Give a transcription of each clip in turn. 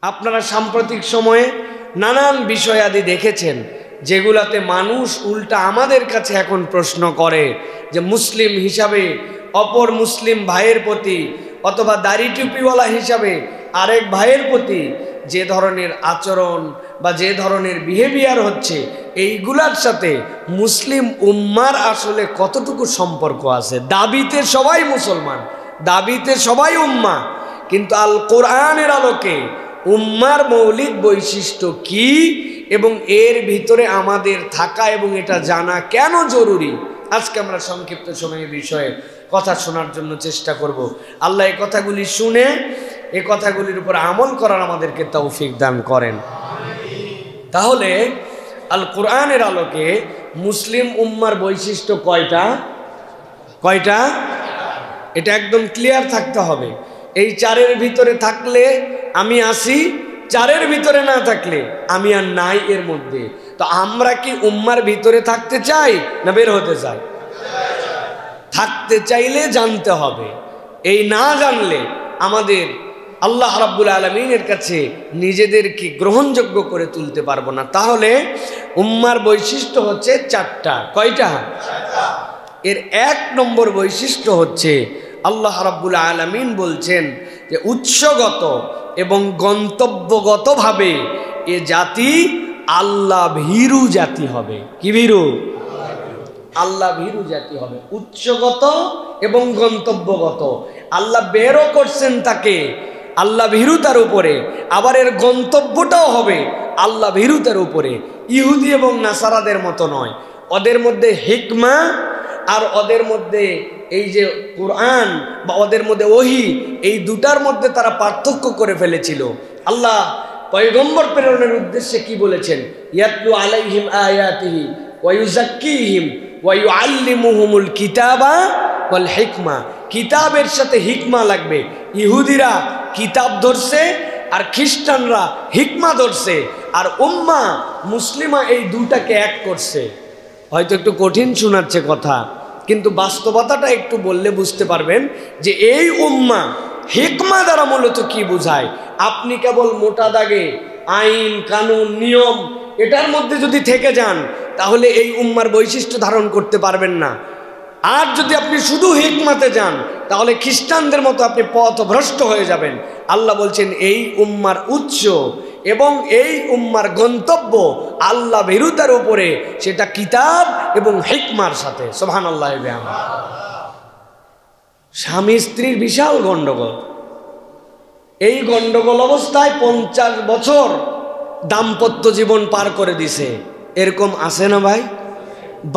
আপনারা সাম্প্রতিক সময়ে নানান বিষয়াদি দেখেছেন যেগুলাতে মানুষ উল্টা আমাদের কাছে এখন প্রশ্ন করে যে মুসলিম হিসাবে অপর মুসলিম ভাইয়ের প্রতি অথবা দাড়ি টুপিওয়ালা হিসাবে আরেক ভাইয়ের প্রতি যে ধরনের আচরণ বা যে ধরনের বিহেভিয়ার হচ্ছে এইগুলার সাথে মুসলিম উম্মার আসলে কতটুকু সম্পর্ক আছে। দাবিতে সবাই মুসলমান, দাবিতে সবাই উম্মা, কিন্তু আল কোরআনের আলোকে উম্মার মৌলিক বৈশিষ্ট্য কি এবং এর ভিতরে আমাদের থাকা এবং এটা জানা কেন জরুরি, আজকে আমরা সংক্ষিপ্ত সময়ে বিষয়ে কথা শোনার জন্য চেষ্টা করব। আল্লাহ এই কথাগুলি শুনে এই কথাগুলির উপর আমল করার আমাদেরকে তৌফিক দান করেন। তাহলে আল কোরআনের আলোকে মুসলিম উম্মার বৈশিষ্ট্য কয়টা? এটা একদম ক্লিয়ার থাকতে হবে। এই চারের ভিতরে থাকলে আমি আসি, চারের ভিতরে না থাকলে আমি আর নাই এর মধ্যে। তো আমরা কি উম্মার ভিতরে থাকতে চাই না বের হতে চাই? থাকতে চাইলে জানতে হবে, এই না জানলে আমাদের আল্লাহ রাব্বুল আলামিনের কাছে নিজেদেরকে গ্রহণযোগ্য করে তুলতে পারবো না। তাহলে উম্মার বৈশিষ্ট্য হচ্ছে চারটা। কয়টা? এর এক নম্বর বৈশিষ্ট্য হচ্ছে আল্লাহ রাব্বুল আলামিন বলছেন যে উৎসগত এবং গন্তব্যগতভাবে এ জাতি আল্লাহ ভীরু জাতি হবে। কি ভীরু? আল্লাহ ভীরু জাতি হবে। উৎসগত এবং গন্তব্যগত, আল্লাহ বেরও করছেন তাকে আল্লাহ ভীরুতার উপরে, আবার এর গন্তব্যটাও হবে আল্লাহ ভীরুতার উপরে। ইহুদি এবং নাসারাদের মতো নয়, ওদের মধ্যে হিকমা আর ওদের মধ্যে এই যে কোরআন বা ওদের মধ্যে ওহী, এই দুটার মধ্যে তারা পার্থক্য করে ফেলেছিল। আল্লাহ পয়গম্বর প্রেরণের উদ্দেশ্যে কি বলেছেন? ইয়াতলু আলাইহিম আয়াতিহি ওয়া ইউযাক্কিহিম ওয়া ইউআল্লিমুহুমুল কিতাবা ওয়াল হিকমা। কিতাবের সাথে হিকমা লাগবে। ইহুদিরা কিতাব ধরছে আর খ্রিস্টানরা হিকমা ধরছে, আর উম্মা মুসলিমা এই দুটাকে এক করছে। হয়তো একটু কঠিন শোনাচ্ছে কথা, কিন্তু বাস্তবতাটা একটু বললে বুঝতে পারবেন যে এই উম্মা হিকমা দ্বারা মূলত কি বোঝায়। আপনি কেবল মোটা দাগে আইন কানুন নিয়ম এটার মধ্যে যদি থেকে যান তাহলে এই উম্মার বৈশিষ্ট্য ধারণ করতে পারবেন না। আর যদি আপনি শুধু হিকমাতে যান তাহলে খ্রিস্টানদের মতো আপনি পথভ্রষ্ট হয়ে যাবেন। আল্লাহ বলছেন এই উম্মার উৎস এবং এই উম্মার গন্তব্য আল্লাহ ভীরুতার উপরে, সেটা কিতাব এবং হিকমার সাথে। সুবহানাল্লাহ। স্বামী স্ত্রীর বিশাল গন্ডগোল, এই গন্ডগোল অবস্থায় 50 বছর দাম্পত্য জীবন পার করে দিছে, এরকম আছে না ভাই?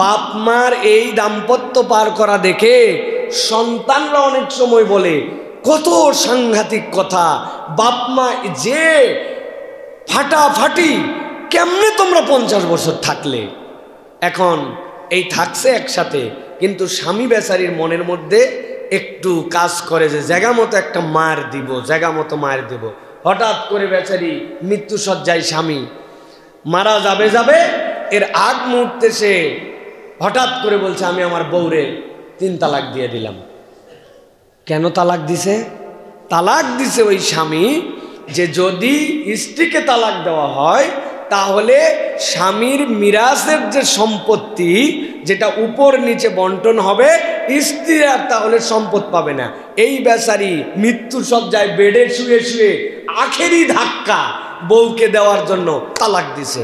বাপ মার এই দাম্পত্য পার করা দেখে সন্তানরা অনেক সময় বলে কত সাংঘাতিক কথা, বাপ মা যে ফাটাফাটি, কেমনে তোমরা 50 বছর থাকলে? এখন এই থাকছে একসাথে, কিন্তু স্বামী বেচারির মনের মধ্যে একটু কাজ করে যে জায়গা মতো একটা মার দিব, জায়গা মতো মার দিব। হঠাৎ করে বেচারি মৃত্যুসজ্জায় স্বামী মারা যাবে, এর আগ মুহূর্তে সে হঠাৎ করে বলছে আমি আমার বউরে 3 তালাক দিয়ে দিলাম। কেন তালাক দিছে? তালাক দিছে ওই স্বামী যে যদি স্ত্রীকে তালাক দেওয়া হয় তাহলে স্বামীর মিরাসের যে সম্পত্তি যেটা উপর নিচে বন্টন হবে, স্ত্রী আর তাহলে সম্পদ পাবে না। এই বেচারি মৃত্যুসজ্জায় বেডে শুয়ে শুয়ে আখেরি ধাক্কা বউকে দেওয়ার জন্য তালাক দিছে।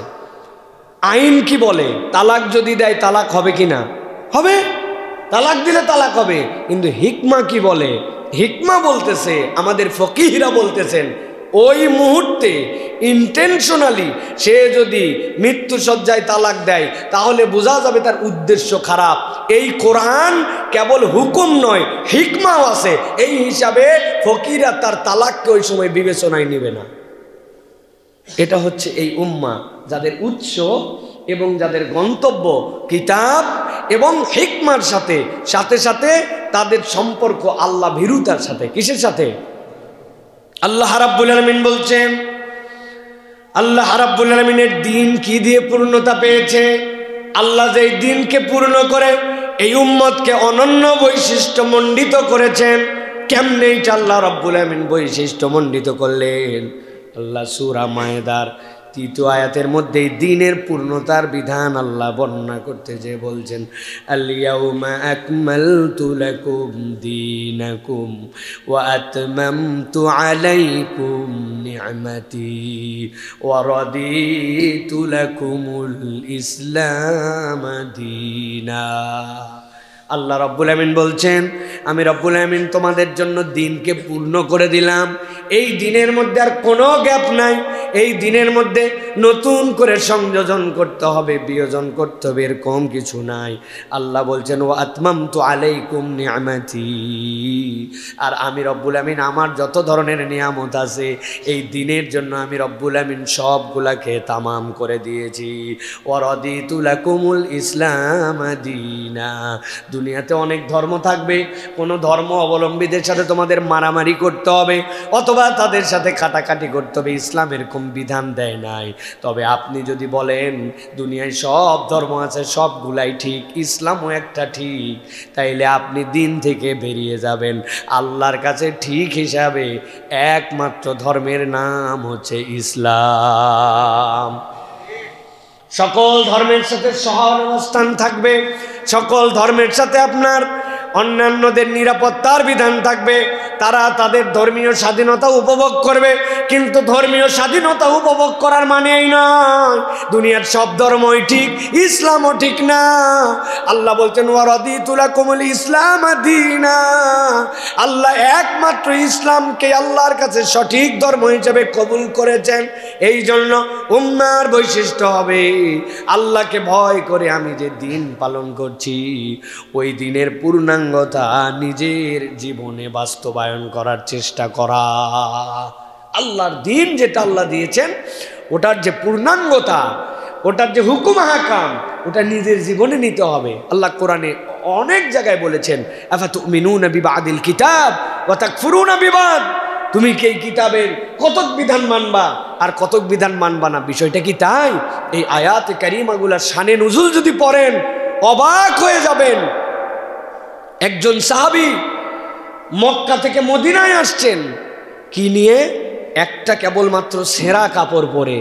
আইন কি বলে? তালাক যদি দেয় তালাক হবে কি না? হবে, তালাক দিলে তালাক হবে। কিন্তু হিকমা কি বলে? হিকমা বলতেছে, আমাদের ফকিহরা বলতেছেন ওই মুহূর্তে ইন্টেনশনালি সে যদি মৃত্যুসজ্জায় তালাক দেয় তাহলে বোঝা যাবে তার উদ্দেশ্য খারাপ। এই কোরআন কেবল হুকুম নয়, হিকমাও আছে। এই হিসাবে ফকিরা তার তালাককে ওই সময় বিবেচনায় নেবে না। এটা হচ্ছে এই উম্মা যাদের উৎস এবং যাদের গন্তব্য কিতাব এবং হিকমার সাথে, সাথে সাথে তাদের সম্পর্ক আল্লাহ ভীরুতার সাথে। কিসের সাথে? আল্লাহ রাব্বুল আলামিন বলছেন, আল্লাহ রাব্বুল আলামিনের দিন কি দিয়ে পূর্ণতা পেয়েছে? আল্লাহ যেই দিনকে পূর্ণ করে এই উম্মতকে অনন্য বৈশিষ্ট্য মণ্ডিত করেছেন। কেমনে এটা আল্লাহ রাব্বুল আলামিন বৈশিষ্ট্য মণ্ডিত করলেন? আল্লাহ সূরা মায়েদার ৩য় আয়াতের মধ্যে দ্বীনের পূর্ণতার বিধান আল্লাহ বর্ণনা করতে যে বলছেন, আল ইয়াউমা আকমালতু লাকুম দীনাকুম ওয়া আতমামতু আলাইকুম নি'মাতি ওয়া রাদিতু লাকুমুল ইসলাম দীনা। আল্লাহ রব্বুল আমিন বলছেন, আমি রব্বুল আমিন তোমাদের জন্য দিনকে পূর্ণ করে দিলাম। এই দিনের মধ্যে আর কোনো গ্যাপ নাই, এই দিনের মধ্যে নতুন করে সংযোজন করতে হবে, বিয়োজন করতে হবে, এরকম কিছু নাই। আল্লাহ বলছেন, ওয়া আতমামতু আলাইকুম নি'মাতি, আর আমি রব্বুল আমিন আমার যত ধরনের নিয়ামত আছে এই দিনের জন্য আমি রব্বুল আমিন সবগুলাকে তামাম করে দিয়েছি। ওয়া রাদিতু লাকুমুল ইসলাম দীনা। দুনিয়াতে অনেক ধর্ম থাকবে, কোনো ধর্ম অবলম্বীদের সাথে তোমাদের মারামারি করতে হবে অথবা তাদের সাথে কাটাকাটি করতে হবে, ইসলাম এরকম বিধান দেয় নাই। তবে আপনি যদি বলেন দুনিয়ায় সব ধর্ম আছে, সবগুলাই ঠিক, ইসলামও একটা ঠিক, তাইলে আপনি দিন থেকে বেরিয়ে যাবেন। আল্লাহর কাছে ঠিক হিসাবে একমাত্র ধর্মের নাম হচ্ছে ইসলাম। সকল ধর্মের সাথে সহাবস্থান থাকবে, সকল ধর্মের সাথে আপনার অন্যান্যদের নিরাপত্তার বিধান থাকবে, তারা তাদের ধর্মীয় স্বাধীনতা উপভোগ করবে। কিন্তু ধর্মীয় স্বাধীনতা উপভোগ করার মানে এই নয় দুনিয়ার সব ধর্মই ঠিক, ইসলামও ঠিক না। আল্লাহ বলছেন, ওয়া রাদিতু লাকুমুল ইসলাম দীনা। আল্লাহ একমাত্র ইসলামকে আল্লাহর কাছে সঠিক ধর্ম হিসেবে কবুল করেছেন। এই জন্য উম্মার বৈশিষ্ট্য হবে আল্লাহকে ভয় করে আমি যে দিন পালন করছি ওই দিনের পূর্ণাঙ্গতা নিজের জীবনে বাস্তবায়ন করার চেষ্টা করা। আল্লাহর দিন যেটা আল্লাহ দিয়েছেন ওটার যে পূর্ণাঙ্গতা, ওটার যে হুকুম হাকাম, ওটা নিজের জীবনে নিতে হবে। আল্লাহ কোরআনে অনেক জায়গায় বলেছেন, আফাতুমিনুনা বিবাদিল কিতাব ওয়া তাকফুরুনা বিবাদ। তুমি কি এই কিতাবের কতক বিধান মানবা আর কতক বিধান মানবা না, বিষয়টা কি তাই? এই আয়াতে কারিমাগুলার শানে নুজুল যদি পড়েন অবাক হয়ে যাবেন। একজন সাহাবী মক্কা থেকে মদিনায় আসছেন, কি নিয়ে? একটা কেবলমাত্র ছেঁড়া কাপড় পরে,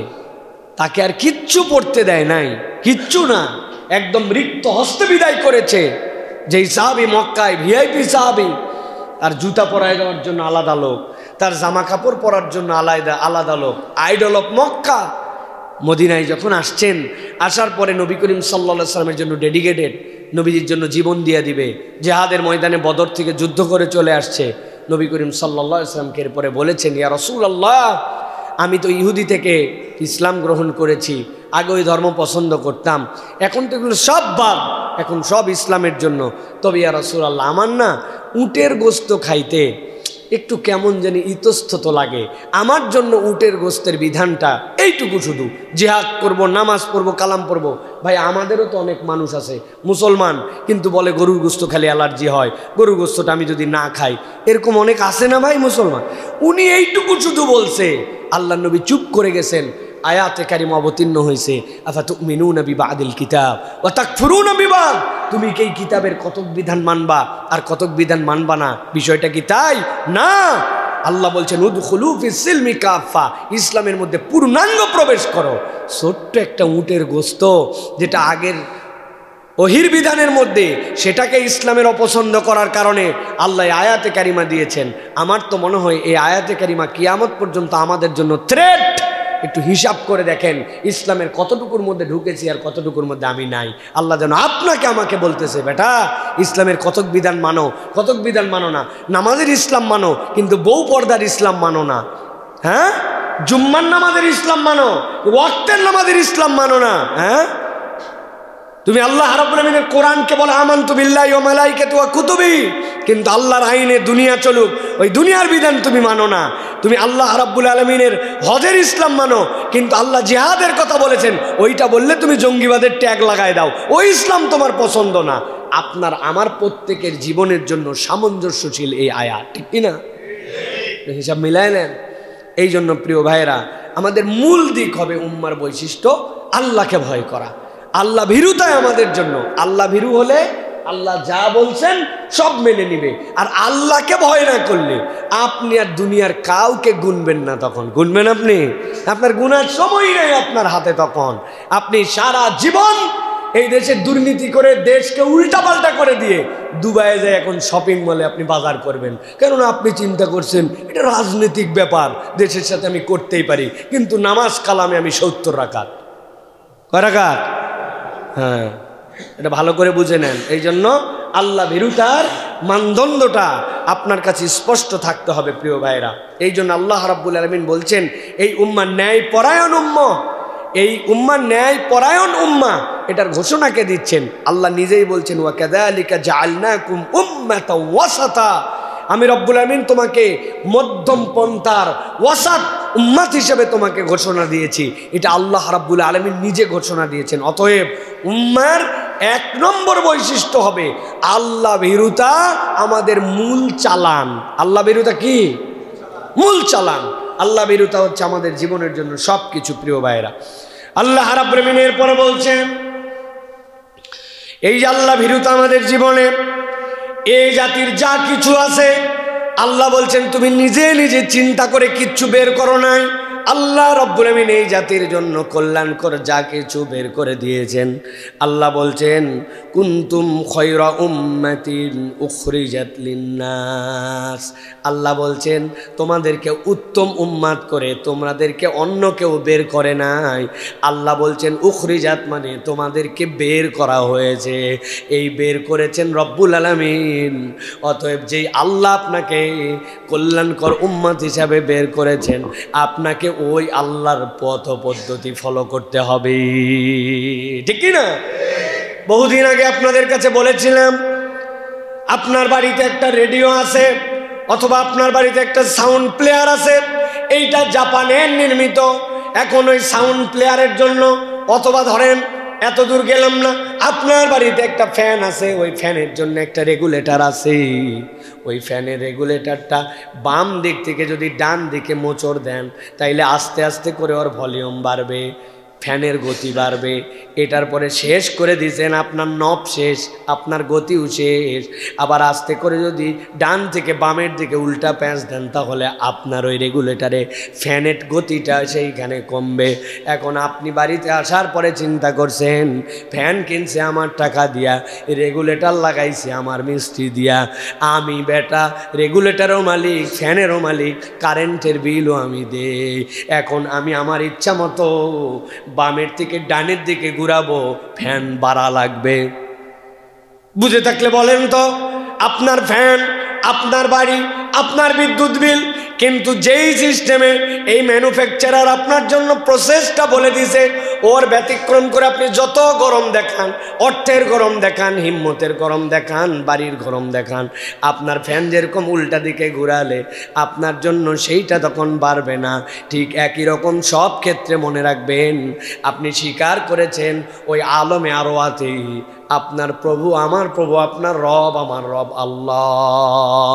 তাকে আর কিচ্ছু পড়তে দেয় নাই, কিচ্ছু না, একদম রিক্ত হস্তে বিদায় করেছে। যেই সাহাবী মক্কায় ভিআইপি সাহাবী, তার জুতা পরায় দেওয়ার জন্য আলাদা লোক, তার জামা কাপড় পরার জন্য আলাদা লোক, আইডল অফ মক্কা। মদিনায় যখন আসছেন, আসার পরে নবী করিম সাল্লাল্লাহু আলাইহি ওয়াসাল্লামের জন্য ডেডিকেটেড, নবীজির জন্য জীবন দিয়ে দিবে, জিহাদের ময়দানে বদর থেকে যুদ্ধ করে চলে আসছে। নবী করিম সাল্লাল্লাহু আলাইহি ওয়াসাল্লামকে এরপরে বলেছেন, ইয়া রাসূলুল্লাহ, আমি তো ইহুদি থেকে ইসলাম গ্রহণ করেছি, আগে ওই ধর্ম পছন্দ করতাম, এখন তো এগুলো সব বাদ, এখন সব ইসলামের জন্য। তবে ইয়া রাসূলুল্লাহ, আমার না উটের গোস্ত খাইতে একটু কেমন জানি ইতস্তত লাগে, আমার জন্য উটের গোস্তের বিধানটা এইটুকু শুধু, জিহাদ করব, নামাজ পড়বো, কালাম পড়বো। ভাই আমাদেরও তো অনেক মানুষ আছে মুসলমান, কিন্তু বলে গরুর গোস্ত খালি অ্যালার্জি হয়, গরুর গোস্তটা আমি যদি না খাই, এরকম অনেক আছে না ভাই মুসলমান। উনি এইটুকু শুধু বলছে, আল্লাহ নবী চুপ করে গেছেন। আয়াতে কারিমা অবতীর্ণ হয়েছে, আফাতুমিনুনা বিবাদিল কিতাব ওয়া তাকফুরুনা বিবাদ। তুমি কি এই কিতাবের কতক বিধান মানবা আর কতক বিধান মানবা না, বিষয়টা কি তাই? না, আল্লাহ বলছেন, উদখুলু ফিস সিলমি কাফা, ইসলামের মধ্যে পূর্ণাঙ্গ প্রবেশ করো। ছোট্ট একটা উটের গোস্ত যেটা আগের ওহির বিধানের মধ্যে, সেটাকে ইসলামের অপছন্দ করার কারণে আল্লাহ আয়াতে কারিমা দিয়েছেন। আমার তো মনে হয় এই আয়াতে কারিমা কিয়ামত পর্যন্ত আমাদের জন্য থ্রেট। একটু হিসাব করে দেখেন ইসলামের কতটুকুর মধ্যে ঢুকেছি আর কতটুকুর মধ্যে আমি নাই। আল্লাহ যেন আপনাকে আমাকে বলতেছে, বেটা ইসলামের কতক বিধান মানো, কতক বিধান মানো না। নামাজের ইসলাম মানো, কিন্তু বউ পর্দার ইসলাম মানো না। হ্যাঁ, জুম্মার নামাজের ইসলাম মানো, ওয়াক্তের নামাজের ইসলাম মানো না। হ্যাঁ, তুমি আল্লাহ রাব্বুল আমিনের কোরআনকে বলো আমানতু বিল্লাহি ওয়া মালাইকাতিহি ওয়া কুতুবি, কিন্তু আল্লাহর আইনে দুনিয়া চলুক, ওই দুনিয়ার বিধান তুমি মানো না। তুমি আল্লাহ রাব্বুল আলামিনের হজের ইসলাম মানো, কিন্তু আল্লাহ জিহাদের কথা বলেছেন, ওইটা বললে তুমি জঙ্গিবাদের ট্যাগ লাগায় দাও, ওই ইসলাম তোমার পছন্দ না। আপনার আমার প্রত্যেকের জীবনের জন্য সামঞ্জস্যশীল এই আয়াত, ঠিক কিনা? হিসাব মিলায় নেন। এই জন্য প্রিয় ভাইয়েরা, আমাদের মূল দিক হবে উম্মার বৈশিষ্ট্য আল্লাহকে ভয় করা, আল্লাহ ভীরুতাই আমাদের জন্য। আল্লাহ ভীরু হলে আল্লাহ যা বলছেন সব মেনে নিবে। আর আল্লাহকে ভয় না করলে আপনি আর দুনিয়ার কাউকে গুনবেন না। তখন গুনবেন আপনি? আপনার গুনার সময় নেই আপনার হাতে। তখন আপনি সারা জীবন এই দেশে দুর্নীতি করে দেশকে উল্টাপাল্টা করে দিয়ে দুবাইয়ে যায় এখন শপিং মলে আপনি বাজার করবেন। কেননা আপনি চিন্তা করছেন এটা রাজনৈতিক ব্যাপার, দেশের সাথে আমি করতেই পারি, কিন্তু নামাজ কালামে আমি 70 রাকাত। কয় রাকাত? হ্যাঁ, এটা ভালো করে বুঝে নেন। এই জন্য আল্লাহ ভীরুতার মানদণ্ডটা আপনার কাছে স্পষ্ট থাকতে হবে প্রিয় ভাইরা। এই জন্য আল্লাহ রাব্বুল আলামিন বলছেন এই উম্মাহ ন্যায় পরায়ণ উম্মাহ, এই উম্মাহ ন্যায় পরায়ণ উম্মাহ, এটার ঘোষণাকে দিচ্ছেন আল্লাহ নিজেই বলছেন ওয়া কাযালিকা জাআলনাকুম উম্মাতাও ওয়াসাতা, আমি রব্বুল আমিন তোমাকে মধ্যম পন্থার ওয়াসাত উম্মাত হিসেবে তোমাকে ঘোষণা দিয়েছি। এটা আল্লাহ রাব্বুল আলামিন নিজে ঘোষণা দিয়েছেন। অতএব উম্মার 1 নম্বর বৈশিষ্ট্য হবে আল্লাহ ভীরুতা আমাদের মূল চালান। আল্লাহ ভীরুতা কি? মূল চালান। আল্লাহ ভীরুতা হচ্ছে আমাদের জীবনের জন্য সবকিছু। প্রিয় ভাইরা, আল্লাহ রাব্বুল আমিন এরপরে বলছেন এই যে আল্লাহ ভীরুতা আমাদের জীবনে, এই জাতির যা কিছু আছে আল্লাহ বলছেন তুমি নিজে নিজে চিন্তা করে কিচ্ছু বের করো নাই। আল্লাহ রব্বুল আমিন এই জাতির জন্য কল্যাণকর যা কিছু বের করে দিয়েছেন। আল্লাহ বলছেন কুনতুম খায়রা উম্মাতিন উখরিজাত লিন্নাস, আল্লাহ বলছেন তোমাদেরকে উত্তম উম্মাত করে তোমাদেরকে অন্য কেউ বের করে নাই। আল্লাহ বলছেন উখরিজাত মানে তোমাদেরকে বের করা হয়েছে, এই বের করেছেন রব্বুল আলামিন। অতএব যেই আল্লাহ আপনাকে কল্যাণকর উম্মাত হিসাবে বের করেছেন, আপনাকে ওই আল্লাহর পথ পদ্ধতি ফলো করতে হবে, ঠিক কি না? বহুদিন আগে আপনাদের কাছে বলেছিলাম আপনার বাড়িতে একটা রেডিও আছে অথবা আপনার বাড়িতে একটা সাউন্ড প্লেয়ার আছে, এইটা জাপানের নির্মিত। এখন ওই সাউন্ড প্লেয়ারের জন্য অথবা ধরেন এত দূর গেলাম না, আপনার বাড়িতে একটা ফ্যান আছে, ওই ফ্যানের জন্য একটা রেগুলেটর আছে। ওই ফ্যানের রেগুলেটরটা বাম দিক থেকে যদি ডান দিকে মোচড় দেন তাইলে আস্তে আস্তে করে ওর ভলিউম বাড়বে, ফ্যানের গতি বাড়বে। এটার পরে শেষ করে দিয়েছেন আপনার নব শেষ, আপনার গতিও শেষ। আবার আস্তে করে যদি ডান থেকে বামের দিকে উল্টা প্যাঁচ দেন তাহলে আপনার ওই রেগুলেটরে ফ্যানের গতিটা সেইখানে কমবে। এখন আপনি বাড়িতে আসার পরে চিন্তা করছেন ফ্যান কিনছে আমার টাকা দিয়া, রেগুলেটর লাগাইছে আমার মিস্ত্রি দিয়া, আমি বেটা রেগুলেটরও মালিক ফ্যানেরও মালিক, কারেন্টের বিলও আমি দেই। এখন আমি আমার ইচ্ছা মতো বামের থেকে ডানের দিকে ঘুরাবো, ফ্যান বাড়া লাগবে। বুঝে থাকলে বলেন তো, আপনার ফ্যান, আপনার বাড়ি, আপনার বিদ্যুৎ বিল। কিন্তু যেই সিস্টেমে এই ম্যানুফ্যাকচারার আপনার জন্য প্রসেসটা বলে দিছে, ওর ব্যতিক্রম করে আপনি যত গরম দেখান, অর্থের গরম দেখান, হিম্মতের গরম দেখান, বাড়ির গরম দেখান, আপনার ফ্যান যেরকম উল্টা দিকে ঘুরালে আপনার জন্য সেইটা তখন বাড়বে না। ঠিক একই রকম সব ক্ষেত্রে মনে রাখবেন, আপনি স্বীকার করেছেন ওই আলমে আরওয়াতে আপনার প্রভু আমার প্রভু, আপনার রব আমার রব আল্লাহ।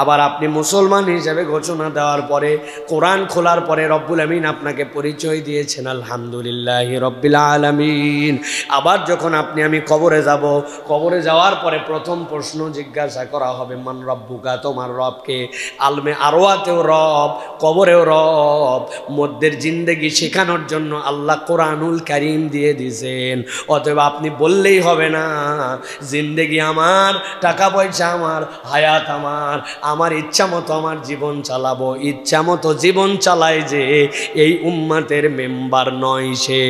আবার আপনি মুসলমান হিসেবে ঘোষণা দেওয়ার পরে, কোরআন খোলার পরে রব্বুল আমিন আপনাকে পরিচয় দিয়েছেন আলহামদুলিল্লাহি রব্বিল আলামিন। আবার যখন আপনি আমি কবরে যাব, কবরে যাওয়ার পরে প্রথম প্রশ্ন জিজ্ঞাসা করা হবে মান রব্বুকা, তোমার রবকে। আলমে আরওয়াতেও রব, কবরেও রব। মধ্যের জিন্দেগি শেখানোর জন্য আল্লাহ কোরআনুল কারীম দিয়ে দিয়েছেন। অতএব আপনি বললেই হবে না জিন্দেগি আমার, টাকা পয়সা আমার, হায়াত আমার, আমার ইচ্ছা মতো আমার জীবন চালাবো। ইচ্ছা মতো জীবন চালায় যে এই উম্মতের মেম্বার নয় সে,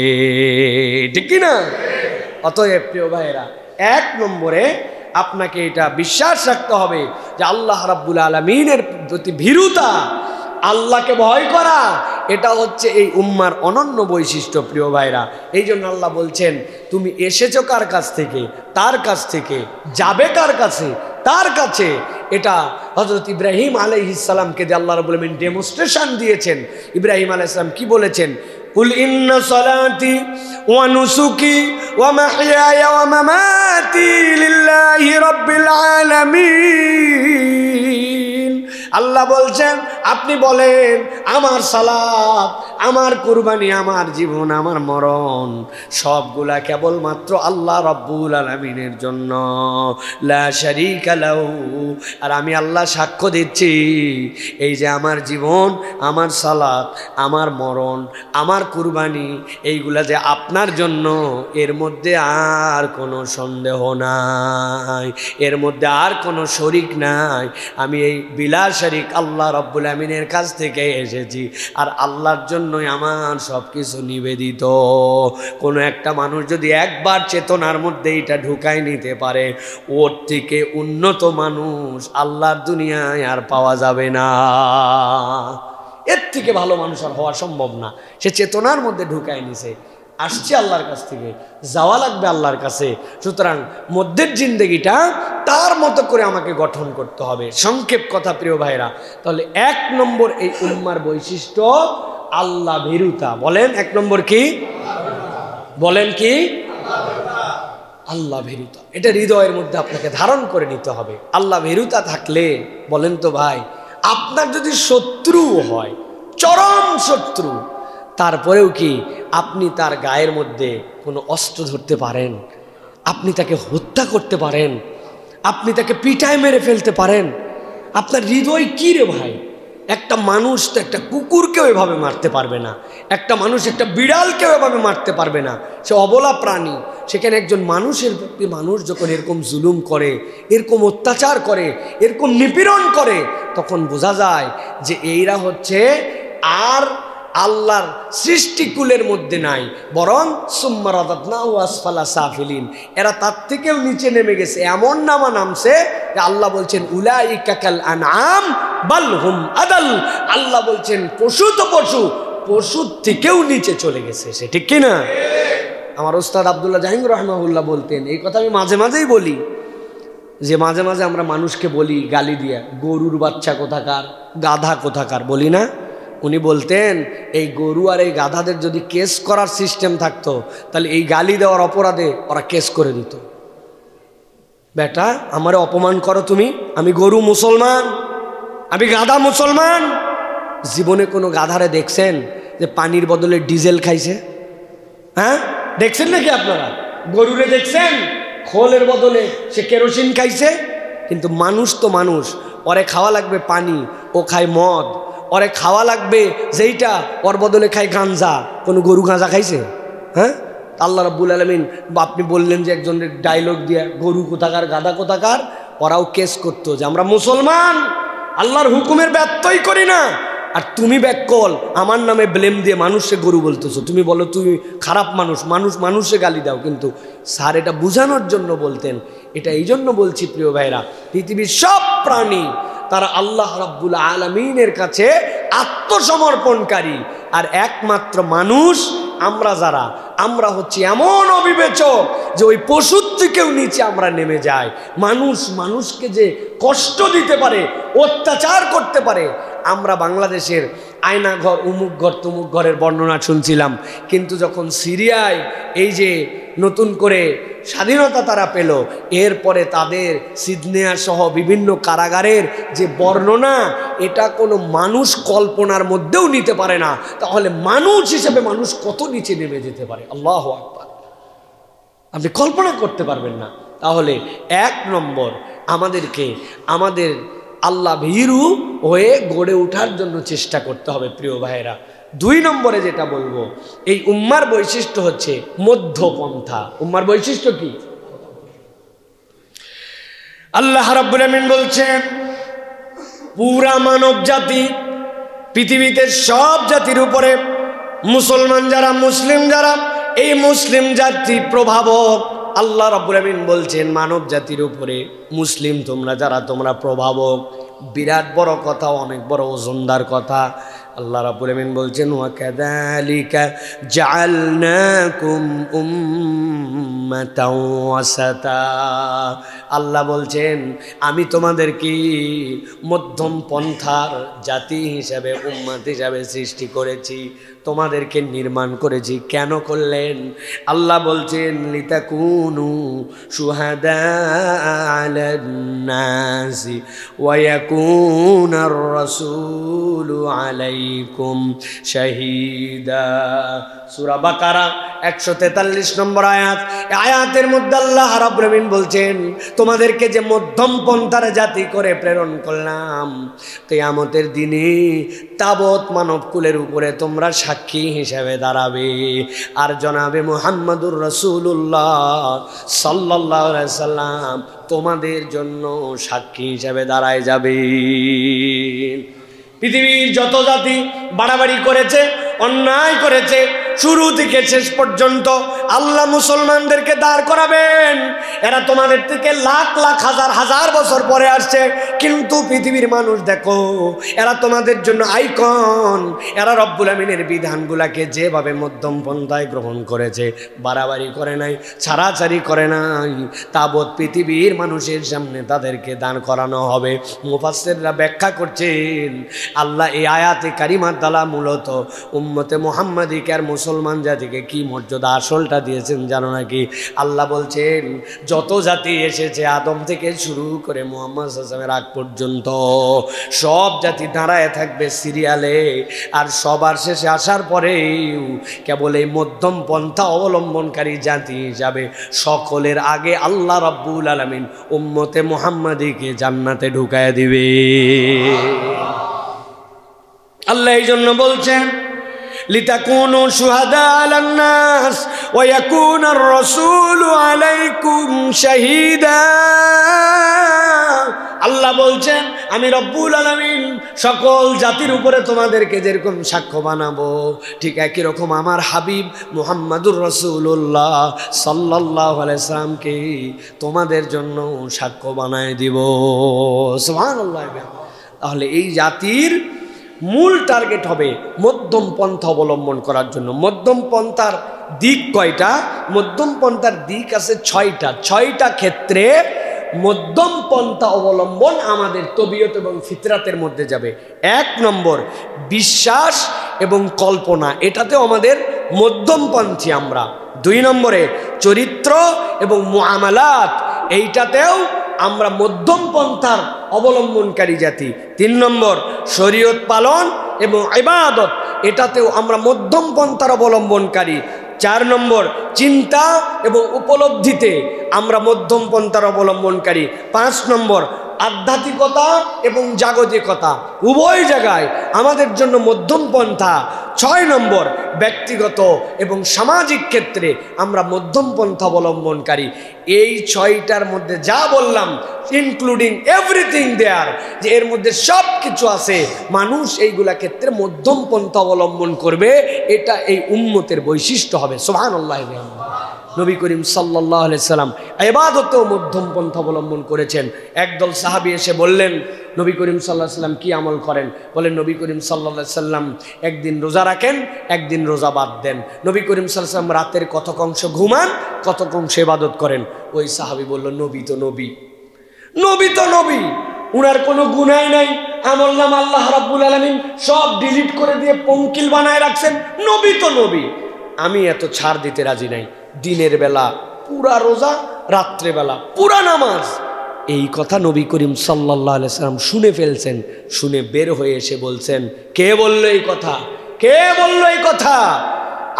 ঠিক কি না? অতএব প্রিয় ভাইরা, 1 নম্বরে আপনাকে এটা বিশ্বাস রাখতে হবে যে আল্লাহ রাব্বুল আলামিনের প্রতি ভীরুতা, আল্লাহকে ভয় করা, এটা হচ্ছে এই উম্মার অনন্য বৈশিষ্ট্য। প্রিয় ভাইরা, এই জন্য আল্লাহ বলছেন তুমি এসেছো কার কাছ থেকে, তার কাছ থেকে, যাবে কার কাছে, তার কাছে। এটা হযরত ইব্রাহিম আলাইহিস সালামকে যে আল্লাহ রাব্বুল আমিন ডেমনস্ট্রেশন দিয়েছেন। ইব্রাহিম আলাইহিস সালাম কি বলেছেন? কুল ইন্না সালাতি ওয়া নুসুকি ওয়া মাহইয়ায়া ওয়া মামাতি লিল্লাহি রাব্বিল আলামিন। আল্লাহ বলছেন আপনি বলেন আমার সালাত, আমার কুরবানি, আমার জীবন, আমার মরণ সবগুলা কেবলমাত্র আল্লাহ রাব্বুল আলামিনের জন্য, লা শারীকা লাহু। আর আমি আল্লাহ সাক্ষ্য দিচ্ছি এই যে আমার জীবন, আমার সালাত, আমার মরণ, আমার কুরবানি এইগুলা যে আপনার জন্য, এর মধ্যে আর কোনো সন্দেহ নাই, এর মধ্যে আর কোনো শরীক নাই। আমি এই বিলা শরীক আল্লাহ রাব্বুল আমিনের কাছ থেকে এসেছি, আর আল্লাহর জন্যই আমার সব কিছু নিবেদিত। কোনো একটা মানুষ যদি একবার চেতনার মধ্যে এটা ঢুকাই নিতে পারে, ওর থেকে উন্নত মানুষ আল্লাহর দুনিয়ায় আর পাওয়া যাবে না। এর থেকে ভালো মানুষ আর হওয়া সম্ভব না। সে চেতনার মধ্যে ঢুকাই নিছে, আসছে আল্লাহর কাছ থেকে, যাওয়া লাগবে আল্লাহর কাছে। সুতরাং মধ্যের জিন্দেগিটা তার মতো করে আমাকে গঠন করতে হবে। সংক্ষেপ কথা প্রিয় ভাইরা, তাহলে 1 নম্বর এই উম্মার বৈশিষ্ট্য আল্লাহ ভীরুতা। বলেন 1 নম্বর কি? বলেন কি? আল্লাহ ভীরুতা। এটা হৃদয়ের মধ্যে আপনাকে ধারণ করে নিতে হবে। আল্লাহ ভীরুতা থাকলে বলেন তো ভাই, আপনার যদি শত্রু হয়, চরম শত্রু, তারপরেও কি আপনি তার গায়ের মধ্যে কোনো অস্ত্র ধরতে পারেন? আপনি তাকে হত্যা করতে পারেন? আপনি তাকে পিটায় মেরে ফেলতে পারেন? আপনার হৃদয় কি রে ভাই? একটা মানুষ তো একটা কুকুরকেও এভাবে মারতে পারবে না, একটা মানুষ একটা বিড়ালকেও এভাবে মারতে পারবে না। সে অবলা প্রাণী। সেখানে একজন মানুষের প্রতি মানুষ যখন এরকম জুলুম করে, এরকম অত্যাচার করে, এরকম নিপীড়ন করে, তখন বোঝা যায় যে এইরা হচ্ছে আর আল্লাহর সৃষ্টিকুলের মধ্যে নাই, বরং সুম্মা রাদাদনাহু আসফালা সাফিলিন, এরা তার থেকেও নিচে নেমে গেছে। এমন নামছে যে আল্লাহ বলছেন উলাইকা কাল আনআম বাল হুম আদাল। আল্লাহ বলছেন পশু তো পশু, পশুর থেকেও নিচে চলে গেছে সে, ঠিক কিনা? আমার ওস্তাদ আব্দুল্লাহ জাহিং রাহমাহুল্লাহ বলতেন, এই কথা আমি মাঝে মাঝেই বলি, যে মাঝে মাঝে আমরা মানুষকে বলি গালি দিয়া, গরুর বাচ্চা কোথাকার, গাধা কোথাকার, বলি না? উনি বলতেন এই গরু আর এই গাধাদের যদি কেস করার সিস্টেম থাকতো, তাহলে এই গালি দেওয়ার অপরাধে ওরা কেস করে দিত। বেটা আমারে অপমান করো তুমি, আমি গরু মুসলমান, আমি গাধা মুসলমান। জীবনে কোনো গাধারে দেখছেন যে পানির বদলে ডিজেল খাইছে? হ্যাঁ, দেখছেন নাকি আপনারা? গরুরে দেখছেন খোলের বদলে সে কেরোসিন খাইছে? কিন্তু মানুষ তো মানুষ, ওরে খাওয়া লাগবে পানি, ও খায় মদ। ওরে খাওয়া লাগবে যেইটা, ওর বদলে খায় গাঞ্জা। কোনো গরু গাঁজা খাইছে? হ্যাঁ, আল্লাহ রাব্বুল আলামিন, আপনি বললেন যে একজনের ডায়লগ দিয়া গরু কোথাকার, গাধা কোথাকার, ওরাও কেস করতো যে আমরা মুসলমান, আল্লাহর হুকুমের ব্যত্যয় করি না। আর তুমি ব্যাককল আমার নামে ব্লেম দিয়ে মানুষে গরু বলতেছো। তুমি বলো তুমি খারাপ মানুষ, মানুষে গালি দাও। কিন্তু স্যার এটা বোঝানোর জন্য বলতেন। এটা এই জন্য বলছি প্রিয় ভাইরা, পৃথিবীর সব প্রাণী তারা আল্লাহ রাব্বুল আলামিনের কাছে আত্মসমর্পণকারী, আর একমাত্র মানুষ আমরা যারা, আমরা হচ্ছে এমন অবিবেচক যে ওই পশুর থেকেও নিচে আমরা নেমে যাই। মানুষকে যে কষ্ট দিতে পারে, অত্যাচার করতে পারে। আমরা বাংলাদেশের আয়না ঘর, উমুক ঘর, তুমুক ঘরের বর্ণনা শুনছিলাম, কিন্তু যখন সিরিয়ায় এই যে নতুন করে স্বাধীনতা তারা পেল, এরপরে তাদের সিডনেয়া সহ বিভিন্ন কারাগারের যে বর্ণনা, এটা কোনো মানুষ কল্পনার মধ্যেও নিতে পারে না। তাহলে মানুষ হিসেবে মানুষ কত নিচে নেমে যেতে পারে, আল্লাহু আকবার, আপনি কল্পনা করতে পারবেন না। তাহলে 1 নম্বর আমাদেরকে আমাদের আল্লাহ ভীরু হয়ে গড়ে ওঠার জন্য চেষ্টা করতে হবে প্রিয় ভাইয়েরা। 2 নম্বরে যেটা বলবো, এই উম্মার বৈশিষ্ট্য হচ্ছে মধ্যপন্থা। উম্মার বৈশিষ্ট্য কি? আল্লাহ রাব্বুল আমিন বলছেন পুরা মানব জাতি, পৃথিবীতে সব জাতির উপরে মুসলমান যারা, মুসলিম যারা, এই মুসলিম জাতি প্রভাবক। আল্লাহ রাব্বুল আমিন বলছেন মানব জাতির উপরে মুসলিম তোমরা যারা, তোমরা প্রভাবক। বিরাট বড় কথা, অনেক বড় ওজনদার কথা। আল্লাহ রাব্বুল আমিন বলছেন ওয়া কাযালিকা জাআলনাকুম উম্মাতাও ওয়াসাতা। আল্লাহ বলছেন আমি তোমাদেরকে মধ্যম পন্থার জাতি হিসাবে, উম্মত হিসাবে সৃষ্টি করেছি, তোমাদেরকে নির্মাণ করেছি। কেন করলেন? আল্লাহ বলছেন লিতাকুনু শুহাদা আলান নাসি ওয়া ইয়াকুনার রাসূলু আলাইকুম শাহীদা। সূরা বাকারা 143 নম্বর আয়াত। এই আয়াতের মধ্যে আল্লাহ রাব্বুল আমিন বলছেন তোমাদেরকে যে মধ্যম পন্থার জাতি করে প্রেরণ করলাম, কিয়ামতের দিনে তাবৎ মানবকুলের উপরে তোমরা সাক্ষী হিসেবে দাঁড়াবে। আর জনাবে মুহাম্মদুর রাসূলুল্লাহ সাল্লাল্লাহু আলাইহি সাল্লাম তোমাদের জন্য সাক্ষী হিসেবে দাঁড়ায় যাবে। পৃথিবীর যত জাতি বাড়াবাড়ি করেছে, অন্যায় করেছে, শুরু থেকে শেষ পর্যন্ত আল্লাহ মুসলমানদেরকে দাঁড় করাবেন। এরা তোমাদের থেকে লাখ লাখ হাজার হাজার বছর পরে আসছে, কিন্তু পৃথিবীর মানুষ দেখো এরা তোমাদের জন্য আইকন। এরা রব্বুল আমিনের বিধানগুলাকে যেভাবে মধ্যম পন্থায় গ্রহণ করেছে, বাড়াবাড়ি করে নাই, ছাড়াছাড়ি করে নাই, তাবৎ পৃথিবীর মানুষের সামনে তাদেরকে দাঁড় করানো হবে। মুফাসসিররা ব্যাখ্যা করছেন আল্লাহ এই আয়াতে কারিমার দ্বারা মূলত উম্মতে মুহাম্মাদিকে আর মুসলমান জাতিকে কি মর্যাদা আসলটা দিয়েছেন জানো নাকি? আল্লাহ বলছেন যত জাতি এসেছে আদম থেকে শুরু করে মুহাম্মদ সাল্লাল্লাহু আলাইহি ওয়াসাল্লামের আগ পর্যন্ত সব জাতি দাঁড়ায় থাকবে সিরিয়ালে। আর সবার শেষে আসার পরেও কেবল এই মধ্যম পন্থা অবলম্বনকারী জাতি হিসাবে সকলের আগে আল্লাহ রাব্বুল আলামিন উম্মতে মুহাম্মাদিকে জান্নাতে ঢুকায় দিবে। আল্লাহ এই জন্য বলছেন লিতাকুনু শুহাদা আলান নাস ওয়া ইয়াকুনার রাসূলু আলাইকুম শাহীদা। আল্লাহ বলছেন আমি রব্বুল আলামিন সকল জাতির উপরে তোমাদেরকে যেরকম সাক্ষ্য বানাবো, ঠিক একই রকম আমার হাবিব মুহাম্মাদুর রাসূলুল্লাহ সাল্লাল্লাহু আলাইহি সাল্লামকে তোমাদের জন্য সাক্ষ্য বানায় দিব। সুবহানাল্লাহ। তাহলে এই জাতির মূল টার্গেট হবে মধ্যম পন্থা অবলম্বন করার জন্য। মধ্যম পন্থার দিক কয়টা? মধ্যম পন্থার দিক আছে 6টা। 6টা ক্ষেত্রে মধ্যম পন্থা অবলম্বন আমাদের তবিয়ত এবং ফিতরাতের মধ্যে যাবে। 1 নম্বর বিশ্বাস এবং কল্পনা, এটাতেও আমাদের মধ্যমপন্থী আমরা। 2 নম্বরে চরিত্র এবং মুআমালাত, এইটাতেও আমরা মধ্যম পন্থার অবলম্বনকারী জাতি। 3 নম্বর শরীয়ত পালন এবং ইবাদত, এটাতেও আমরা মধ্যম পন্থার অবলম্বনকারী। 4 নম্বর চিন্তা এবং উপলব্ধিতে আমরা মধ্যম পন্থার অবলম্বনকারী। 5 নম্বর আধ্যাত্মিকতা এবং জাগতিকতা উভয় জায়গায় আমাদের জন্য মধ্যম পন্থা। 6 নম্বর ব্যক্তিগত এবং সামাজিক ক্ষেত্রে আমরা মধ্যম পন্থা অবলম্বনকারী। এই 6টার মধ্যে যা বললাম ইনক্লুডিং এভরিথিং দেয়ার, যে এর মধ্যে সব কিছু আছে, মানুষ এইগুলা ক্ষেত্রে মধ্যম পন্থা অবলম্বন করবে, এটা এই উম্মতের বৈশিষ্ট্য হবে। সুবহানাল্লাহ। নবী করিম সাল্লাল্লাহু আলাইহি সাল্লাম ইবাদতেও মধ্যম পন্থা অবলম্বন করেছেন। একদল সাহাবী এসে বললেন নবী করিম সাল্লাল্লাহু আলাইহি সাল্লাম কি আমল করেন? বলেন নবী করিম সাল্লাল্লাহু আলাইহি সাল্লাম একদিন রোজা রাখেন, একদিন রোজা বাদ দেন। নবী করিম সাল্লাল্লাহু আলাইহি সাল্লাম রাতের কতক অংশ ঘুমান, কতক অংশ ইবাদত করেন। ওই সাহাবী বলল নবী তো নবী, নবী তো নবী, উনার কোনো গুনাহ নাই, আমল নাম আল্লাহ রাব্বুল আলামিন সব ডিলিট করে দিয়ে পঙ্কিল বানায় রাখছেন, নবী তো নবী। আমি এত ছাড় দিতে রাজি নাই। দিনের বেলা পুরা রোজা, রাত্রে বেলা পুরা নামাজ। এই কথা নবী করিম সাল্লাল্লাহু আলাইহি সাল্লাম শুনে ফেলছেন। শুনে বের হয়ে এসে বলছেন কে বলল এই কথা? কে বলল এই কথা?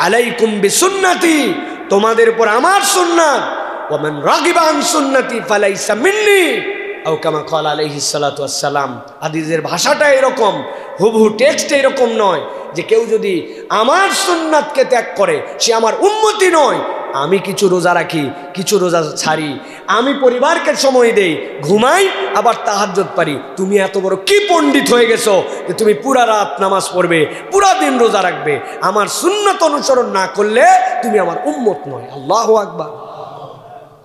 আলাইকুম বিসুন্নতি, তোমাদের উপর আমার সুন্নাত, ওয়া মান রাগিবা আন সুন্নতি ফালাইসা মিন্নি, আও কামা ক্বালা আলাইহিস সালাতু ওয়াস সালাম। হাদিসের ভাষাটা এরকম, হুবহু টেক্সট এরকম নয় যে কেউ যদি আমার সুন্নাতকে ত্যাগ করে সে আমার উম্মতি নয়। আমি কিছু রোজা রাখি, কিছু রোজা ছাড়ি, আমি পরিবারকে সময় দেই, ঘুমাই, আবার তাহাজ্জুদ পারি। তুমি এত বড় কি পণ্ডিত হয়ে গেছো যে তুমি পুরা রাত নামাজ পড়বে, পুরা দিন রোজা রাখবে? আমার সুন্নাত অনুসরণ না করলে তুমি আমার উম্মত নয়। আল্লাহু আকবার।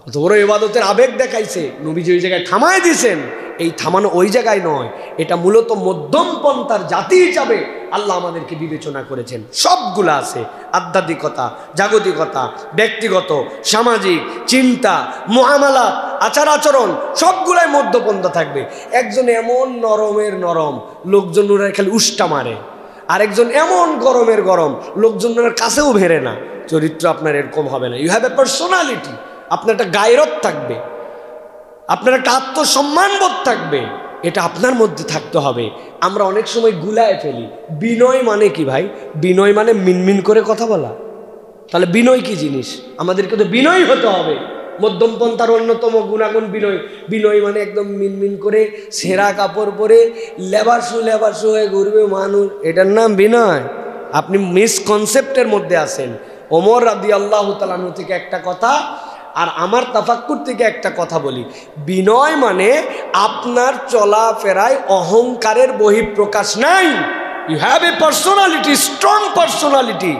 কত বড় ইবাদতের আবেগ দেখাইছে, নবীজি ওই জায়গায় থামায় দিয়েছেন। এই থামানো ওই জায়গায় নয়, এটা মূলত মধ্যম পন্থার জাতি হিসাবে আল্লাহ আমাদেরকে বিবেচনা করেছেন। সবগুলা আছে, আধ্যাত্মিকতা, জাগতিকতা, ব্যক্তিগত, সামাজিক, চিন্তা, মুআমালাত, আচার আচরণ সবগুলাই মধ্যপন্থা থাকবে। একজন এমন নরমের নরম, লোকজন খালি উষ্টা মারে, আরেকজন এমন গরমের গরম, লোকজনের কাছেও ভেড়ে না। চরিত্র আপনার এরকম হবে না। ইউ হ্যাভ এ পার্সোনালিটি, আপনার একটা গায়রত থাকবে, আপনার একটা আত্মসম্মানবোধ থাকবে, এটা আপনার মধ্যে থাকতে হবে। আমরা অনেক সময় গুলায় ফেলি। বিনয় মানে কি ভাই? বিনয় মানে মিনমিন করে কথা বলা। তাহলে বিনয় কি জিনিস? আমাদেরকে তো বিনয় হতে হবে। মধ্যমপন্থার অন্যতম গুণাগুণ বিনয়। বিনয় মানে একদম মিনমিন করে ছেঁড়া কাপড় পরে লেবাসু লেবাসু হয়ে ঘুরবে মানুষ, এটার নাম বিনয়? আপনি মিসকনসেপ্টের মধ্যে আছেন। ওমর রাদিয়াল্লাহু তাআলা আনহু থেকে একটা কথা, আর আমার তাফাক্কুর থেকে একটা কথা বলি। বিনয় মানে আপনার চলাফেরায় অহংকারের বহিঃপ্রকাশ নাই। You have a personality, strong personality.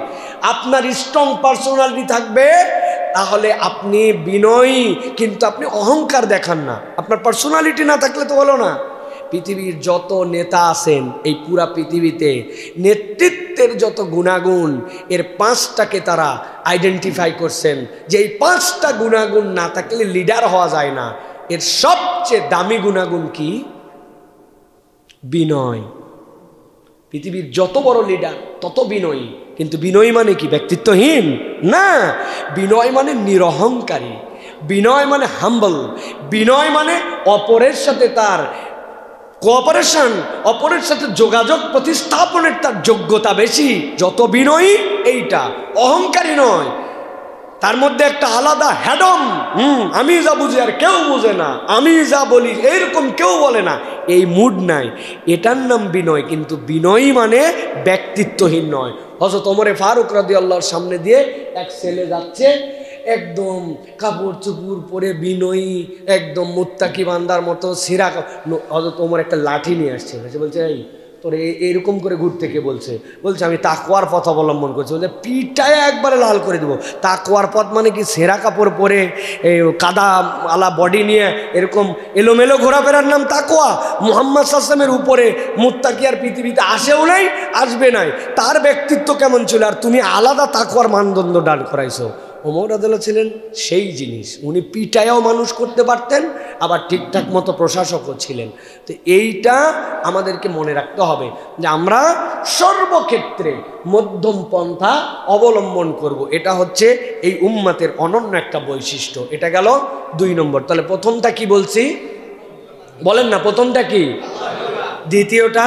আপনার স্ট্রং পার্সোনালিটি থাকবে, তাহলে আপনি বিনয়ী, কিন্তু আপনি অহংকার দেখান না। আপনার পার্সোনালিটি না থাকলে তো হলো না। পৃথিবীর যত নেতা আছেন এই পুরা পৃথিবীতে, নেতৃত্বের যত গুণাগুণ, এর 5টাকে তারা আইডেন্টিফাই করছেন যে এই 5টা গুণাগুণ না থাকলে লিডার হওয়া যায় না। এর সবচেয়ে দামি গুণাগুণ কি? বিনয়। পৃথিবীর যত বড় লিডার তত বিনয়ী। কিন্তু বিনয়ী মানে কি? ব্যক্তিত্বহীন না। বিনয় মানে নিরহংকারী, বিনয় মানে হাম্বল, বিনয় মানে অপরের সাথে তার কোঅপারেশন, অপরের সাথে যোগাযোগ প্রতিস্থাপনের তার যোগ্যতা বেশি। যত বিনয়ী এইটা, অহংকারী নয়। তার মধ্যে একটা আলাদা হ্যাডম, আমি যা বুঝি আর কেউ বুঝে না, আমি যা বলি এইরকম কেউ বলে না, এই মুড নাই, এটার নাম বিনয়। কিন্তু বিনয়ী মানে ব্যক্তিত্বহীন নয়। হযরত ওমরে ফারুক রাদিয়াল্লাহুর সামনে দিয়ে এক ছেলে যাচ্ছে, একদম কাপড় চুপড় পরে বিনয়ী, একদম মুত্তাকি বান্দার মতো সিরা। হযরত ওমর একটা লাঠি নিয়ে আসছে, বলছে এই তোর এরকম করে ঘুরতে কে বলছে? বলছে আমি তাকওয়ার পথ অবলম্বন করছি। বলছে পিঠটায় একবারে লাল করে দেবো। তাকওয়ার পথ মানে কি ছেঁড়া কাপড় পরে এই কাদা আলা বডি নিয়ে এরকম এলোমেলো ঘোরাফেরার নাম তাকওয়া? মুহাম্মদ সাল্লাল্লাহু আলাইহি ওয়াসাল্লামের উপরে মুত্তাকি আর পৃথিবীতে আসেও নাই, আসবে নাই। তার ব্যক্তিত্ব কেমন ছিল, আর তুমি আলাদা তাকওয়ার মানদণ্ড দাঁড় করাইছো। ওমর রাদিয়াল্লাহু ছিলেন সেই জিনিস। উনি পিটায়াও মানুষ করতে পারতেন, আবার ঠিকঠাক মতো প্রশাসকও ছিলেন। তো এইটা আমাদেরকে মনে রাখতে হবে যে আমরা সর্বক্ষেত্রে মধ্যম পন্থা অবলম্বন করব। এটা হচ্ছে এই উম্মতের অনন্য একটা বৈশিষ্ট্য। এটা গেল 2 নম্বর। তাহলে প্রথমটা কি বলছি বলেন না? প্রথমটা কি? দ্বিতীয়টা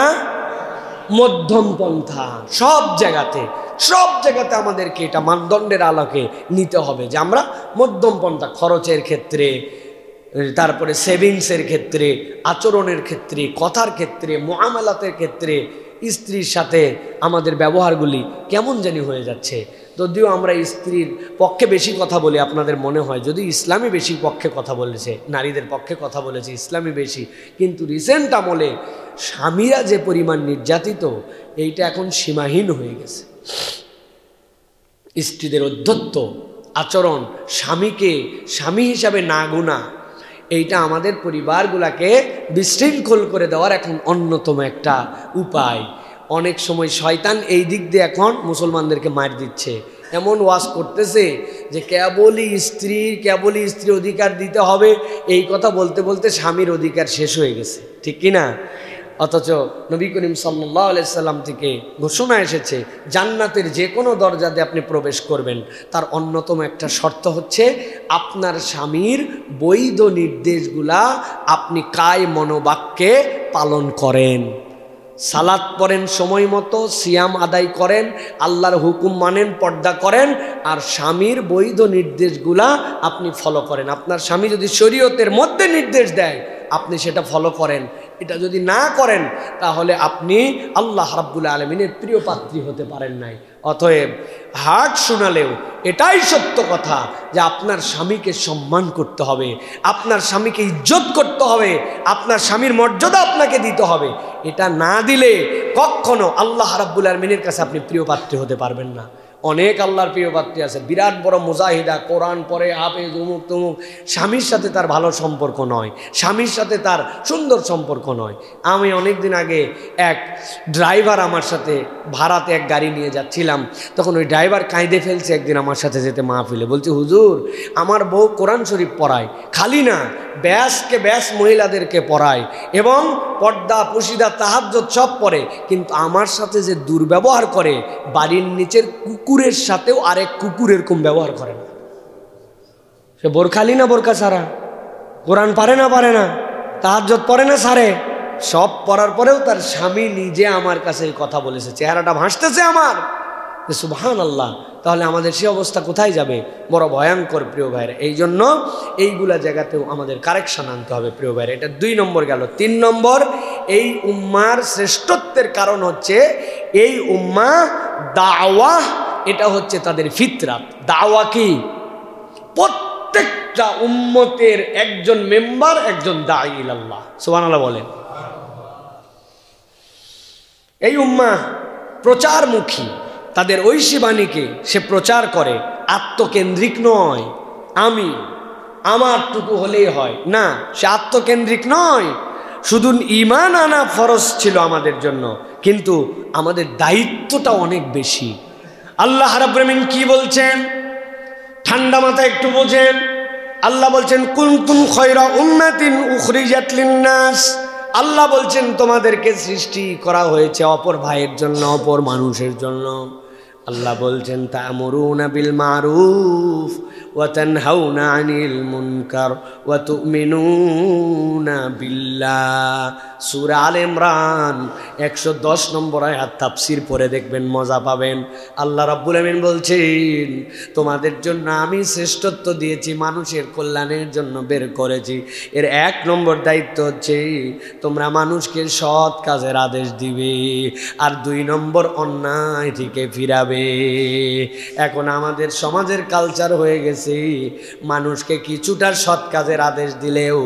মধ্যম পন্থা। সব জায়গাতে আমাদেরকে এটা মানদণ্ডের আলোকে নিতে হবে যে আমরা মধ্যম পন্থা, খরচের ক্ষেত্রে, তারপরে সেভিংসের ক্ষেত্রে, আচরণের ক্ষেত্রে, কথার ক্ষেত্রে, মুআমালাতের ক্ষেত্রে, স্ত্রীর সাথে আমাদের ব্যবহারগুলি কেমন জানি হয়ে যাচ্ছে। যদিও আমরা স্ত্রীর পক্ষে বেশি কথা বলি, আপনাদের মনে হয় যদি ইসলামী বেশি পক্ষে কথা বলেছে, নারীদের পক্ষে কথা বলেছে ইসলামী বেশি, কিন্তু রিসেন্ট আমলে স্বামীরা যে পরিমাণ নির্যাতিত, এইটা এখন সীমাহীন হয়ে গেছে। স্ত্রীদের অধ্যত্ত আচরণ, স্বামীকে স্বামী হিসাবে না গুণা, এইটা আমাদের পরিবারগুলোকে বিশৃঙ্খল করে দেওয়ার এখন অন্যতম একটা উপায়। অনেক সময় শয়তান এই দিক দিয়ে এখন মুসলমানদেরকে মার দিচ্ছে, এমন ওয়াজ করতেছে যে কেবলই স্ত্রী অধিকার দিতে হবে, এই কথা বলতে বলতে স্বামীর অধিকার শেষ হয়ে গেছে, ঠিক কি না? অথচ নবী করিম সাল্লাল্লাহু আলাইহি সাল্লাম থেকে ঘোষণা এসেছে জান্নাতের যে কোনো দরজা দিয়ে আপনি প্রবেশ করবেন, তার অন্যতম একটা শর্ত হচ্ছে আপনার স্বামীর বৈধ নির্দেশগুলা আপনি কায় মনোবাক্যে পালন করেন। সালাত পড়েন সময় মতো, সিয়াম আদায় করেন, আল্লাহর হুকুম মানেন, পর্দা করেন, আর স্বামীর বৈধ নির্দেশগুলা আপনি ফলো করেন। আপনার স্বামী যদি শরীয়তের মধ্যে নির্দেশ দেয় আপনি সেটা ফলো করেন। এটা যদি না করেন তাহলে আপনি আল্লাহ রাব্বুল আলামিনের প্রিয় পাত্রী হতে পারেন নাই। অতএব হার্ট শোনালেও এটাই সত্য কথা যে আপনার স্বামীকে সম্মান করতে হবে, আপনার স্বামীকে ইজ্জত করতে হবে, আপনার স্বামীর মর্যাদা আপনাকে দিতে হবে। এটা না দিলে কখনো আল্লাহ রাব্বুল আলামিনের কাছে আপনি প্রিয় পাত্রী হতে পারবেন না। অনেক আল্লাহর প্রিয় পাত্রী আছে, বিরাট বড় মুজাহিদা, কোরআন পড়ে, হাফেজ, উমুক তুমুক, স্বামীর সাথে তার ভালো সম্পর্ক নয়, স্বামীর সাথে তার সুন্দর সম্পর্ক নয়। আমি অনেক দিন আগে এক ড্রাইভার আমার সাথে ভাড়াতে এক গাড়ি নিয়ে যাচ্ছিলাম, তখন ওই ড্রাইভার কাঁদে ফেলছে একদিন আমার সাথে যেতে মাহফিলে, বলছে হুজুর আমার বউ কোরআন শরীফ পড়ায়, খালি না ব্যাসকে ব্যাস মহিলাদেরকে পড়ায় এবং পর্দা পুশিদা তাহাজ্জুদ সব পড়ে, কিন্তু আমার সাথে যে দুর্ব্যবহার করে, বাড়ির নিচের কুকুরের সাথেও আরেক কুকুর এরকম ব্যবহার করে না। সে বোরখালি না বোরকা ছাড়া, কোরআন পারে না, তাহাজ্জুদ পড়ে না সারে, সব পড়ার পরেও তার স্বামী নিজে আমার কাছে এই কথা বলেছে, চেহারাটা ভাসতেছে আমার, সুবহানাল্লাহ। তাহলে আমাদের সে অবস্থা কোথায় যাবে? বড় ভয়ঙ্কর প্রিয় ভাইরা। এই জন্য এইগুলা জায়গাতেও আমাদের কারেকশন আনতে হবে প্রিয় ভাইরা। এটা 2 নম্বর গেল। 3 নম্বর, এই উম্মার শ্রেষ্ঠত্বের কারণ হচ্ছে এই উম্মা দাওয়া, এটা হচ্ছে তাদের ফিতরাত। দাওয়া কি? প্রত্যেকটা উম্মতের একজন মেম্বার একজন দাঈ ইলাল্লাহ, সুবহানাল্লাহ বলেন। এই উম্মা প্রচারমুখী, তাদের ঐশী বাণীকে সে প্রচার করে, আত্মকেন্দ্রিক নয়, আমি আমারটুকু হলেই হয় না, সে আত্মকেন্দ্রিক নয়। শুধু ঈমান আনা ফরজ ছিল আমাদের জন্য, কিন্তু আমাদের দায়িত্বটা অনেক বেশি। আল্লাহ রাব্বুল আমিন কি বলছেন? ঠান্ডা মাথায় একটু বোঝেন। আল্লাহ বলছেন কুনতুম খায়রা উম্মাতিন উখরিজাত লিন-নাস। আল্লাহ বলছেন তোমাদেরকে সৃষ্টি করা হয়েছে অপর ভাইয়ের জন্য, অপর মানুষের জন্য। আল্লাহ বলছেন তা'মুরুনা বিল মারুফ ওয়া তানহাউনা আনিল মুনকার ওয়া তু'মিনুনা বিল্লাহ। সূরা আলে ইমরান 110 নম্বর আয়াত, তাফসীর পড়ে দেখবেন, মজা পাবেন। আল্লাহ রাব্বুল আমিন বলছেন তোমাদের জন্য আমি শ্রেষ্ঠত্ব দিয়েছি, মানুষের কল্যাণের জন্য বের করেছি। এর 1 নম্বর দায়িত্ব হচ্ছে তোমরা মানুষকে সৎ কাজের আদেশ দিবে, আর 2 নম্বর অন্যায় থেকে ফিরাবে। এখন আমাদের সমাজের কালচার হয়ে গেছে, মানুষকে কিছুটা সৎ কাজের আদেশ দিলেও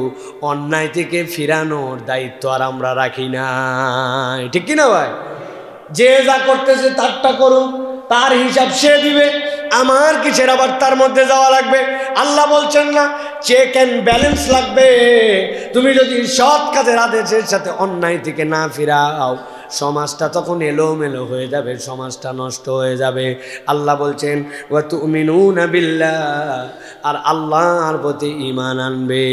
অন্যায় থেকে ফিরানোর দায়িত্ব আর আমরা রাখি না, ঠিক কিনা ভাই? যে যা করতেছে তারটা করুন, তার হিসাব সে দিবে, আমার কিসের আবার তার মধ্যে যাওয়া লাগবে? আল্লাহ বলছেন না চেক অ্যান্ড ব্যালেন্স লাগবে। তুমি যদি সৎ কাজের আদেশের সাথে অন্যায় থেকে না ফিরাও, সমাজটা তখন এলোমেলো হয়ে যাবে, সমাজটা নষ্ট হয়ে যাবে। আল্লাহ বলছেন ওয়া তুমিনুনা বিল্লাহ, আর আল্লাহর প্রতি ঈমান আনবে।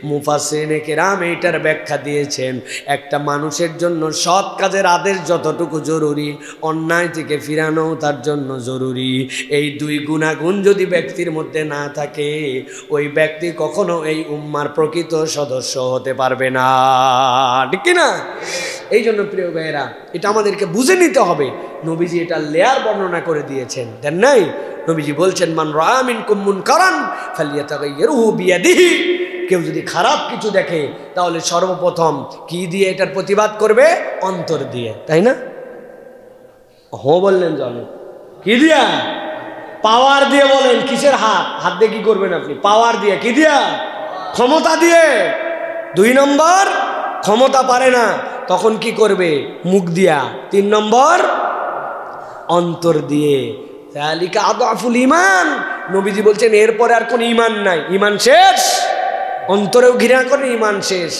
মুফাসসিরিনে কেরাম এইটার ব্যাখ্যা দিয়েছেন, একটা মানুষের জন্য সৎ কাজের আদেশ যতটুকু জরুরি, অন্যায় থেকে ফিরানো তার জন্য জরুরি। এই 2 গুণাগুণ যদি ব্যক্তির মধ্যে না থাকে, ওই ব্যক্তি কখনো এই উম্মার প্রকৃত সদস্য হতে পারবে না, ঠিক কিনা? এই জন্য প্রিয় ভাইয়েরা, এটা আমাদেরকে বুঝে নিতে হবে। নবীজি এটা লেয়ার বর্ণনা করে দিয়েছেন, দেন নাই? নবীজি বলছেন মান রাআ মিনকুম মুনকারান ফালইয়াতাগাইয়িরহু বিয়াদিহি। কেউ যদি খারাপ কিছু দেখে, তাহলে সর্বপ্রথম কি দিয়ে এটার প্রতিবাদ করবে? অন্তর দিয়ে, তাই না? বললেন জানো কি দিয়া? পাওয়ার দিয়ে। বলেন কিসের হাত? হাত দিয়ে কি করবেন আপনি? পাওয়ার দিয়ে। কি দিয়া? ক্ষমতা দিয়ে। 2 নম্বর, ক্ষমতা পারে না, তখন কি করবে? মুখ দিয়া। 3 নম্বর, অন্তর দিয়ে। যালিকা আদআফুল ঈমান। নবীজি বলছেন এরপরে আর কোন ঈমান নাই, ঈমান শেষ। অন্তরেও ঘৃণা করে, ঈমান শেষ।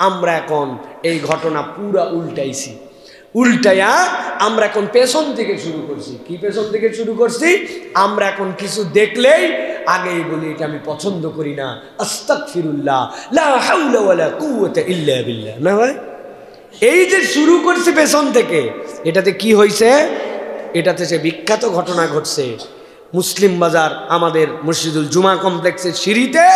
আমরা এখন এই ঘটনা পুরা উল্টাইছি। উল্টাইয়া আমরা এখন পেছন থেকে শুরু করছি। কি পেছন থেকে শুরু করছি? আমরা এখন কিছু দেখলেই আগেই বলি এটা আমি পছন্দ করি না, আস্তাগফিরুল্লাহ, লা হাওলা ওয়ালা কুওয়াতা ইল্লা বিল্লাহ। না ভাই, এই যে শুরু করছি পেছন থেকে, এটাতে কি হয়েছে? এটাতে সে বিখ্যাত ঘটনা ঘটছে। মুসলিম বাজার আমাদের মসজিদুল জুমা কমপ্লেক্সের সিঁড়িতে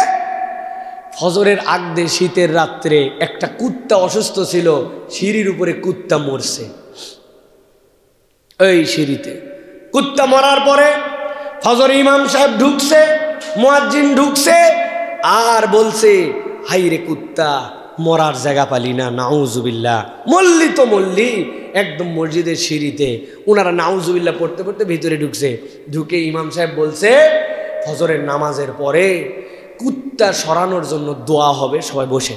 ফজরের আগ দিয়ে শীতের রাত্রে একটা কুত্তা অসুস্থ ছিল, সিঁড়ির উপরে কুত্তা মরছে। এই সিঁড়িতে কুত্তা মরার পরে ফজর ইমাম সাহেব ঢুকছে, মুয়াজ্জিন ঢুকছে, আর বলছে হাইরে কুত্তা, মরার জায়গা পালি না, নাউজুবিল্লাহ। মল্লি তো মল্লি, একদম মসজিদের সিঁড়িতে। ওনারা নাউজুবিল্লাহ পড়তে পড়তে ভিতরে ঢুকছে। ঢুকে ইমাম সাহেব বলছে ফজরের নামাজের পরে কুত্তা সরানোর জন্য দোয়া হবে, সবাই বসে।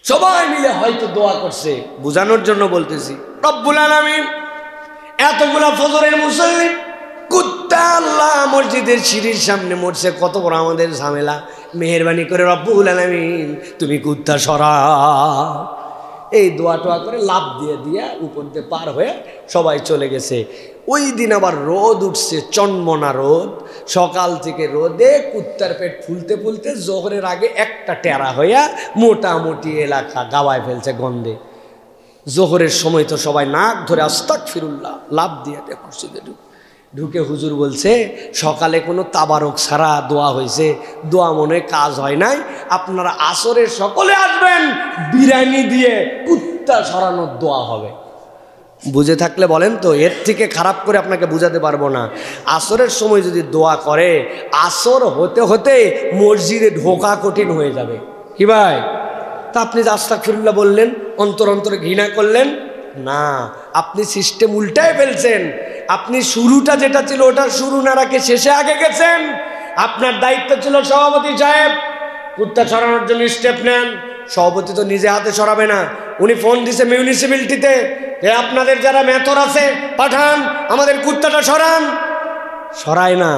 সবাই মিলে হয়তো দোয়া করছে, বোঝানোর জন্য বলতেছি। রব্বুল আলামিন এতগুলা ফজরের মুসল্লি, কুত্তা আল্লাহ মসজিদের সিঁড়ির সামনে মরছে, কত বড় আমাদের ঝামেলা। মেহেরবানি করে রব্বুল আলামিন তুমি কুত্তা সরাও। এই দোয়া টোয়া করে লাফ দিয়ে দিয়া উপর দিয়ে পার হয়ে সবাই চলে গেছে। ওই দিন আবার রোদ উঠছে, চনমনা রোদ। সকাল থেকে রোদে কুত্তার পেট ফুলতে ফুলতে জোহরের আগে একটা টেরা হইয়া মোটামুটি এলাকা গাওয়ায় ফেলছে গন্ধে। জোহরের সময় তো সবাই নাক ধরে আস্তাগফিরুল্লাহ লাফ দিয়ে মসজিদে ঢুকে হুজুর বলছে সকালে কোনো তাবারক ছাড়া দোয়া হয়েছে, দোয়া মনে কাজ হয় নাই, আপনারা আসরের সকলে আসবেন, বিরিয়ানি দিয়ে কুত্তা সরানোর দোয়া হবে। বুঝে থাকলে বলেন তো, এর থেকে খারাপ করে আপনাকে বুঝাতে পারবো না। আসরের সময় যদি দোয়া করে, আসর হতে হতে মসজিদে ঢোকা কঠিন হয়ে যাবে। কি ভাই, তা আপনি যে আস্তাগফিরুল্লাহ বললেন, অন্তর অন্তরে ঘৃণা করলেন না, আপনি সিস্টেম উল্টায় ফেলছেন। আপনি শুরুটা যেটা ছিল ওটা শুরু না রাখে শেষে আগে গেছেন। আপনার দায়িত্ব ছিল সভাপতি সাহেব কুত্তা সরানোর জন্য স্টেপ নেন। সভাপতি তো নিজে হাতে সরাবে না, উনি ফোন দিছে মিউনিসিপ্যালিটিতে, আপনাদের যারা মেথর আছে পাঠান, আমাদের কুত্তাটা সরান। সরায় না,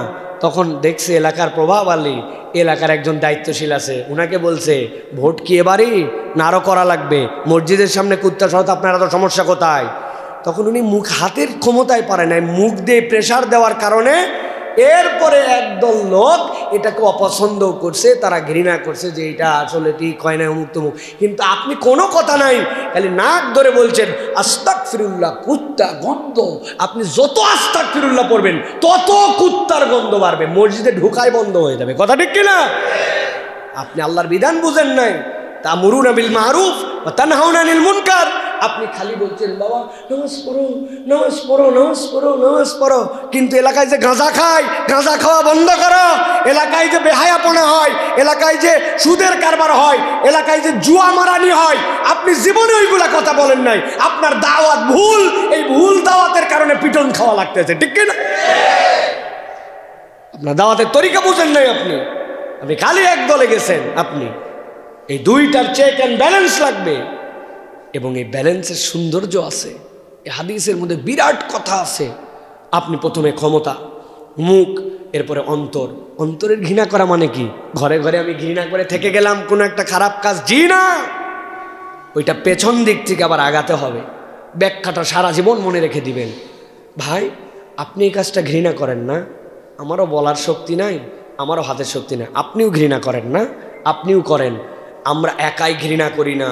তখন দেখছে এলাকার প্রভাব আলী, এলাকার একজন দায়িত্বশীল আছে, উনাকে বলছে ভোট কি এবারই না আরও করা লাগবে, মসজিদের সামনে কুত্তা সরাতে আপনারা তো সমস্যা কোথায়? তখন উনি মুখ হাতের ক্ষমতায় পারে নাই, মুখ দিয়ে প্রেশার দেওয়ার কারণে এরপরে একদল লোক এটাকে অপছন্দ করছে, তারা ঘৃণা করছে যে এটা আসলে ঠিক হয় না, অমুক তমুক। কিন্তু আপনি কোনো কথা নাই, খালি নাক ধরে বলছেন আস্তাগফিরুল্লাহ, কুত্তা গন্ধ। আপনি যত আস্তাগফিরুল্লাহ পড়বেন তত কুত্তার গন্ধ বাড়বে, মসজিদে ঢুকাই বন্ধ হয়ে যাবে। কথা ঠিক কিনা? আপনি আল্লাহর বিধান বুঝেন নাই। তা'মুরুনা বিল মা'রুফ ওয়া তানহাউনা আনিল মুনকার। আপনি খালি বলছেন বাবা নামাজ পড়ো, নামাজ পড়ো, নামাজ পড়ো, নামাজ পড়ো, কিন্তু এলাকায় যে গাঁজা খায়, গাঁজা খাওয়া বন্ধ করো। এলাকায় যে বেহায়াপনা হয়, এলাকায় যে সুদের কারবার হয়, এলাকায় যে জুয়া মারানি হয়, আপনি জীবনে ওইগুলা কথা বলেন নাই। আপনার দাওয়াত ভুল, এই ভুল দাওয়াতের কারণে পিটন খাওয়া লাগতেছে। ঠিক কিনা? আপনার দাওয়াতের তরিকা বুঝেন নাই। আপনি খালি এক দলে গেছেন। আপনি এই দুইটার চেক অ্যান্ড ব্যালেন্স লাগবে, এবং এই ব্যালেন্সের সৌন্দর্য আছে। এই হাদিসের মধ্যে বিরাট কথা আছে। আপনি প্রথমে ক্ষমতা, মুখ, এরপরে অন্তর। অন্তরের ঘৃণা করা মানে কি? ঘরে ঘরে আমি ঘৃণা করে থেকে গেলাম কোনো একটা খারাপ কাজ, জি না, ওইটা পেছন দিক থেকে আবার আগাতে হবে। ব্যাখ্যাটা সারা জীবন মনে রেখে দিবেন। ভাই আপনি এই কাজটা ঘৃণা করেন না, আমারও বলার শক্তি নাই, আমারও হাতের শক্তি নাই, আপনিও ঘৃণা করেন না, আপনিও করেন। আমরা একাই ঘৃণা করি না,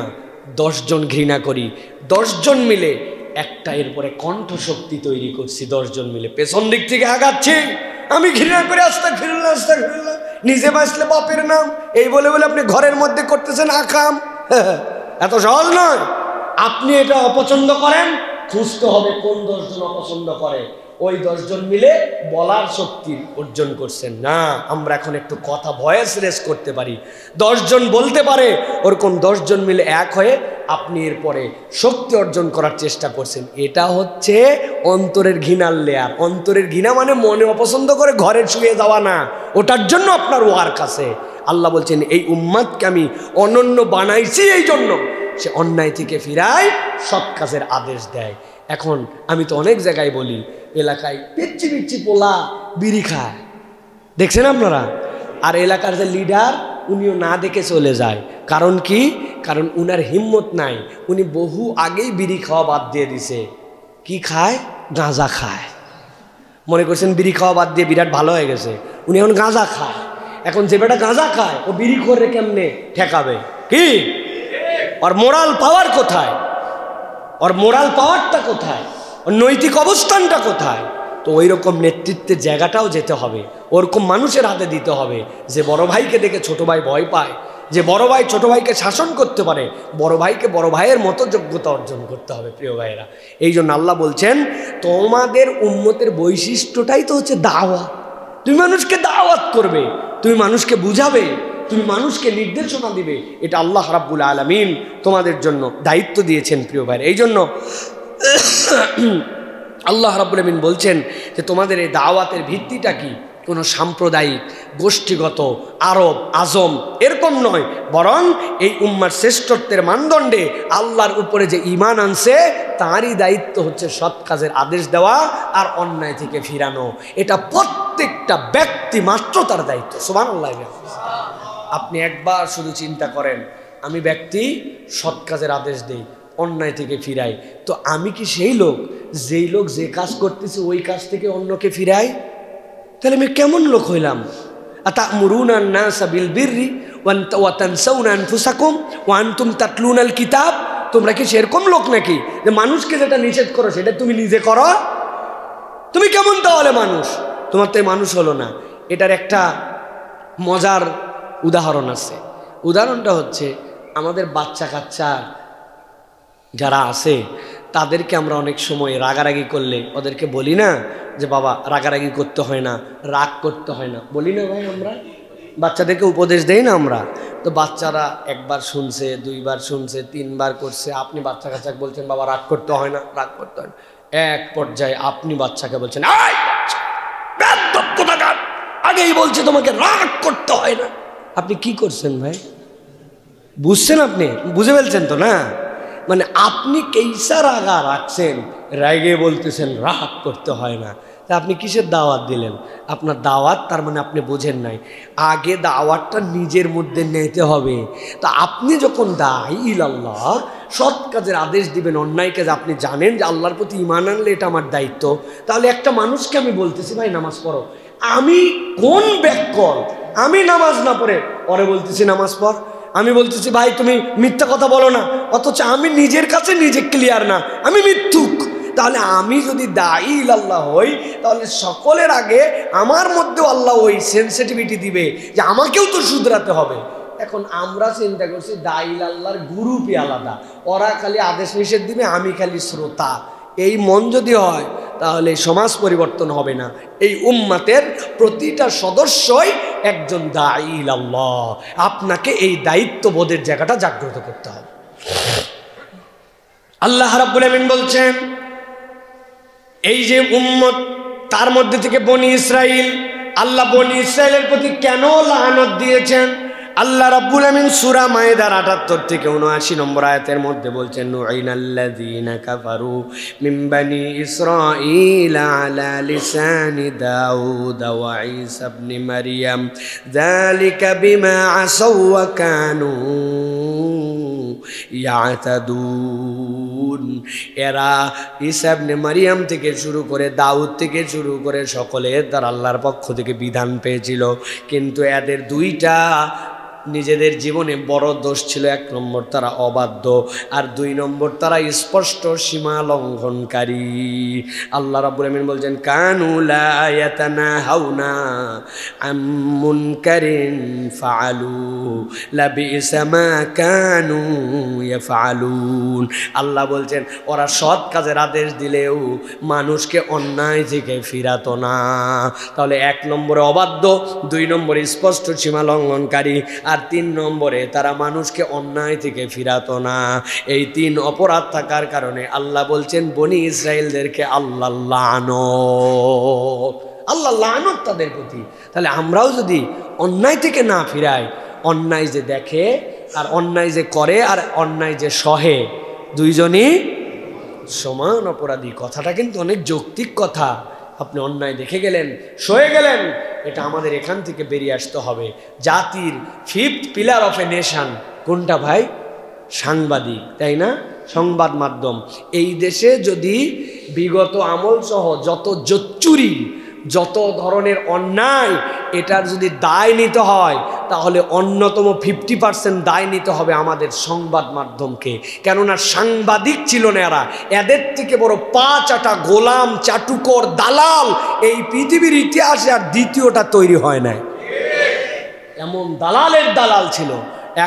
10 জন ঘৃণা করি, 10 জন মিলে একটা এরপরে কণ্ঠশক্তি তৈরি করছি। 10 জন মিলে পেছন দিক থেকে আগাচ্ছি। আমি ঘৃণা করে আস্তাগফিরুল্লাহ, আস্তাগফিরুল্লাহ, নিজে বাঁচলে বাপের নাম, এই বলে বলে আপনি ঘরের মধ্যে করতেছেন আকাম। এত সহজ নয়। আপনি এটা অপছন্দ করেন, খুঁজতে হবে কোন 10 জন অপছন্দ করে। ওই 10 জন মিলে বলার শক্তি অর্জন করছেন না। আমরা এখন একটু কথা ভয়েস রেস করতে পারি, 10 জন বলতে পারে, ওরকম 10 জন মিলে এক হয়ে আপনি এরপরে শক্তি অর্জন করার চেষ্টা করছেন। এটা হচ্ছে অন্তরের ঘৃণার লেয়ার। অন্তরের ঘৃণা মানে মনে অপছন্দ করে ঘরে শুয়ে যাওয়া না, ওটার জন্য আপনার ওয়ার্ক আছে। আল্লাহ বলছেন এই উম্মাদকে আমি অনন্য বানাইছি, এই জন্য সে অন্যায় থেকে ফিরায়, সৎ কাজের আদেশ দেয়। এখন আমি তো অনেক জায়গায় বলি, এলাকায় পিচ্ছি পিচ্ছি পোলা বিড়ি খায়, দেখছেন আপনারা, আর এলাকার যে লিডার উনিও না দেখে চলে যায়। কারণ কি? কারণ উনার হিম্মত নাই, উনি বহু আগেই বিড়ি খাওয়া বাদ দিয়ে দিছে। কি খায়? গাঁজা খায়। মনে করছেন বিড়ি খাওয়া বাদ দিয়ে বিরাট ভালো হয়ে গেছে, উনি এখন গাঁজা খায়। এখন যে বেটা গাঁজা খায় ও বিড়ি করে কেমনে ঠেকাবে? কি ওর মোরাল পাওয়ার কোথায়? ওর মোরাল পাওয়ারটা কোথায়? ওর নৈতিক অবস্থানটা কোথায়? তো ওই রকম নেতৃত্বের জায়গাটাও যেতে হবে, ওরকম মানুষের হাতে দিতে হবে যে বড় ভাইকে দেখে ছোট ভাই ভয় পায়, যে বড় ভাই ছোট ভাইকে শাসন করতে পারে, বড় ভাইকে বড় ভাইয়ের মতো যোগ্যতা অর্জন করতে হবে। প্রিয় ভাইয়েরা, এই জন্য আল্লাহ বলছেন তোমাদের উম্মতের বৈশিষ্ট্যটাই তো হচ্ছে দাওয়াত। তুমি মানুষকে দাওয়াত করবে, তুমি মানুষকে বুঝাবে, তুমি মানুষকে নির্দেশনা দিবে। এটা আল্লাহ রাব্বুল আলামিন তোমাদের জন্য দায়িত্ব দিয়েছেন। প্রিয় ভাইরা, এই জন্য আল্লাহ রাব্বুল আলামিন বলছেন যে তোমাদের এই দাওয়াতের ভিত্তিটা কি? কোনো সাম্প্রদায়িক গোষ্ঠীগত আরব আজম এরকম নয়, বরং এই উম্মার শ্রেষ্ঠত্বের মানদণ্ডে আল্লাহর উপরে যে ঈমান আনছে তারই দায়িত্ব হচ্ছে সৎ কাজের আদেশ দেওয়া আর অন্যায় থেকে ফিরানো। এটা প্রত্যেকটা ব্যক্তি মাত্র তার দায়িত্ব। সুবহানাল্লাহ। আপনি একবার শুধু চিন্তা করেন, আমি ব্যক্তি সৎ কাজের আদেশ দেই, অন্যায় থেকে ফিরাই, তো আমি কি সেই লোক যেই লোক যে কাজ করতেছে ওই কাজ থেকে অন্যকে ফিরাই? তাহলে আমি কেমন লোক হইলাম? আতা'মুরুনা আন-নাসা বিল বিররি ওয়া তানসাউনা আনফুসাকুম ওয়া আনতুম তাতলুনাল কিতাব। তোমরা কি সেরকম লোক নাকি যে মানুষকে যেটা নিষেধ করো সেটা তুমি নিজে করো? তুমি কেমন তাহলে মানুষ? তোমার তো মানুষ হলো না। এটার একটা মজার উদাহরণ আছে। উদাহরণটা হচ্ছে আমাদের বাচ্চা কাচ্চা যারা আছে তাদেরকে আমরা অনেক সময় রাগারাগি করলে ওদেরকে বলি না যে বাবা রাগারাগি করতে হয় না, রাগ করতে হয় না, বলি না ভাই? আমরা বাচ্চাদেরকে উপদেশ দেই না আমরা? তো বাচ্চারা একবার শুনছে, দুইবার শুনছে, তিনবার করছে, আপনি বাচ্চা কাচ্চাকে বলছেন বাবা রাগ করতে হয় না, রাগ করতে হয় না। এক পর্যায়ে আপনি বাচ্চাকে বলছেন আগেই বলছে তোমাকে রাগ করতে হয় না। আপনি কি করছেন ভাই? বুঝছেন? আপনি বুঝে ফেলছেন তো না? মানে আপনি কেইসা রাগা রাখছেন, রাগে বলতেছেন রাগ করতে হয় না। তা আপনি কিসের দাওয়াত দিলেন? আপনার দাওয়াত তার মানে আপনি বোঝেন নাই। আগে দাওয়াতটা নিজের মধ্যে নিতে হবে। তা আপনি যখন দাঈ ইলাল্লাহ সৎ কাজের আদেশ দিবেন, অন্যায় কাজ আপনি জানেন যে আল্লাহর প্রতি ঈমান আনলে এটা আমার দায়িত্ব, তাহলে একটা মানুষকে আমি বলতেছি ভাই নামাজ পড়ো, আমি কোন ব্যাককল আমি নামাজ না পড়ে পরে বলতেছি নামাজ পড়, আমি বলতেছি ভাই তুমি মিথ্যা কথা বলো না, অথচ আমি নিজের কাছে নিজে ক্লিয়ার না, আমি মিথ্যুক। তাহলে আমি যদি দাঈ ইলাল্লাহ হই তাহলে সকলের আগে আমার মধ্যেও আল্লাহ ওই সেন্সিটিভিটি দিবে যে আমাকেও তো শুধরাতে হবে। এখন আমরা চিন্তা করছি দাঈ ইলাল্লাহর গ্রুপই আলাদা, ওরা খালি আদেশ নিষেধ দিবে, আমি খালি শ্রোতা। এই মন যদি হয় তাহলে সমাজ পরিবর্তন হবে না। এই উম্মাতের প্রতিটা সদস্যই একজন দাঈ ইলাল্লাহ। আপনাকে এই দায়িত্ববোধের জায়গাটা জাগ্রত করতে হবে। আল্লাহ রাব্বুল আমিন বলছেন এই যে উম্মত, তার মধ্যে থেকে বনি ইসরাইল, আল্লাহ বনি ইসরাইলের প্রতি কেন লানত দিয়েছেন? আল্লাহ রাব্বুল আমিন সূরা মায়েদার ৭৮ থেকে ৭৯ নম্বর আয়াতের মধ্যে বলছেন নুইনাল্লাযীনা কাফারু মিন বানি ইসরাঈল আলা লিসানি দাউদ ওয়া ঈসা ইবনে মারইয়াম যালিকা বিমা আসাউ ওয়া কানু ইয়াতাদুন। এরা ঈসা ইবনে মারইয়াম থেকে শুরু করে দাউদ থেকে শুরু করে সকলের দ্বারা আল্লাহর পক্ষ থেকে বিধান পেয়েছিল, কিন্তু এদের দুইটা নিজেদের জীবনে বড় দোষ ছিল। এক নম্বর তারা অবাধ্য, আর দুই নম্বর তারা স্পষ্ট সীমা লঙ্ঘনকারী। আল্লাহ রাব্বুল আমিন বলছেন কানু লা ইয়াতানাহাউনা আন মুনকারিন ফাআলু লাবিসা মা কানু ইয়াফআলুন। আল্লাহ বলছেন ওরা সৎ কাজের আদেশ দিলেও মানুষকে অন্যায় থেকে ফিরাতো না। তাহলে এক নম্বরে অবাধ্য, দুই নম্বরে স্পষ্ট সীমা লঙ্ঘনকারী, আর তিন নম্বরে তারা মানুষকে অন্যায় থেকে ফিরাতো না। এই তিন অপরাধ থাকার কারণে আল্লাহ বলছেন বনি ইসরাইলদেরকে আল্লাহ লানত, আল্লাহ লানত তাদের প্রতি। তাহলে আমরাও যদি অন্যায় থেকে না ফিরাই, অন্যায় যে দেখে আর অন্যায় যে করে আর অন্যায় যে সহে, দুইজনই সমান অপরাধী। কথাটা কিন্তু অনেক যৌক্তিক কথা। আপনি অন্যায় দেখে গেলেন, সয়ে গেলেন, এটা আমাদের এখান থেকে বেরিয়ে আসতে হবে। জাতির 5th pillar of a nation কোনটা ভাই? সাংবাদিক, তাই না? সংবাদ মাধ্যম। এই দেশে যদি বিগত আমল সহ যত জচ্চুরি, যত ধরনের অন্যায়, এটার যদি দায় নিতে হয় তাহলে অন্যতম 50% দায় নিতে হবে আমাদের সংবাদ মাধ্যমকে। কেননা সাংবাদিক ছিল না এরা, এদের থেকে বড় পা চাটা গোলাম, চাটুকর, দালাল এই পৃথিবীর ইতিহাসে আর দ্বিতীয়টা তৈরি হয় নাই। এমন দালালের দালাল ছিল।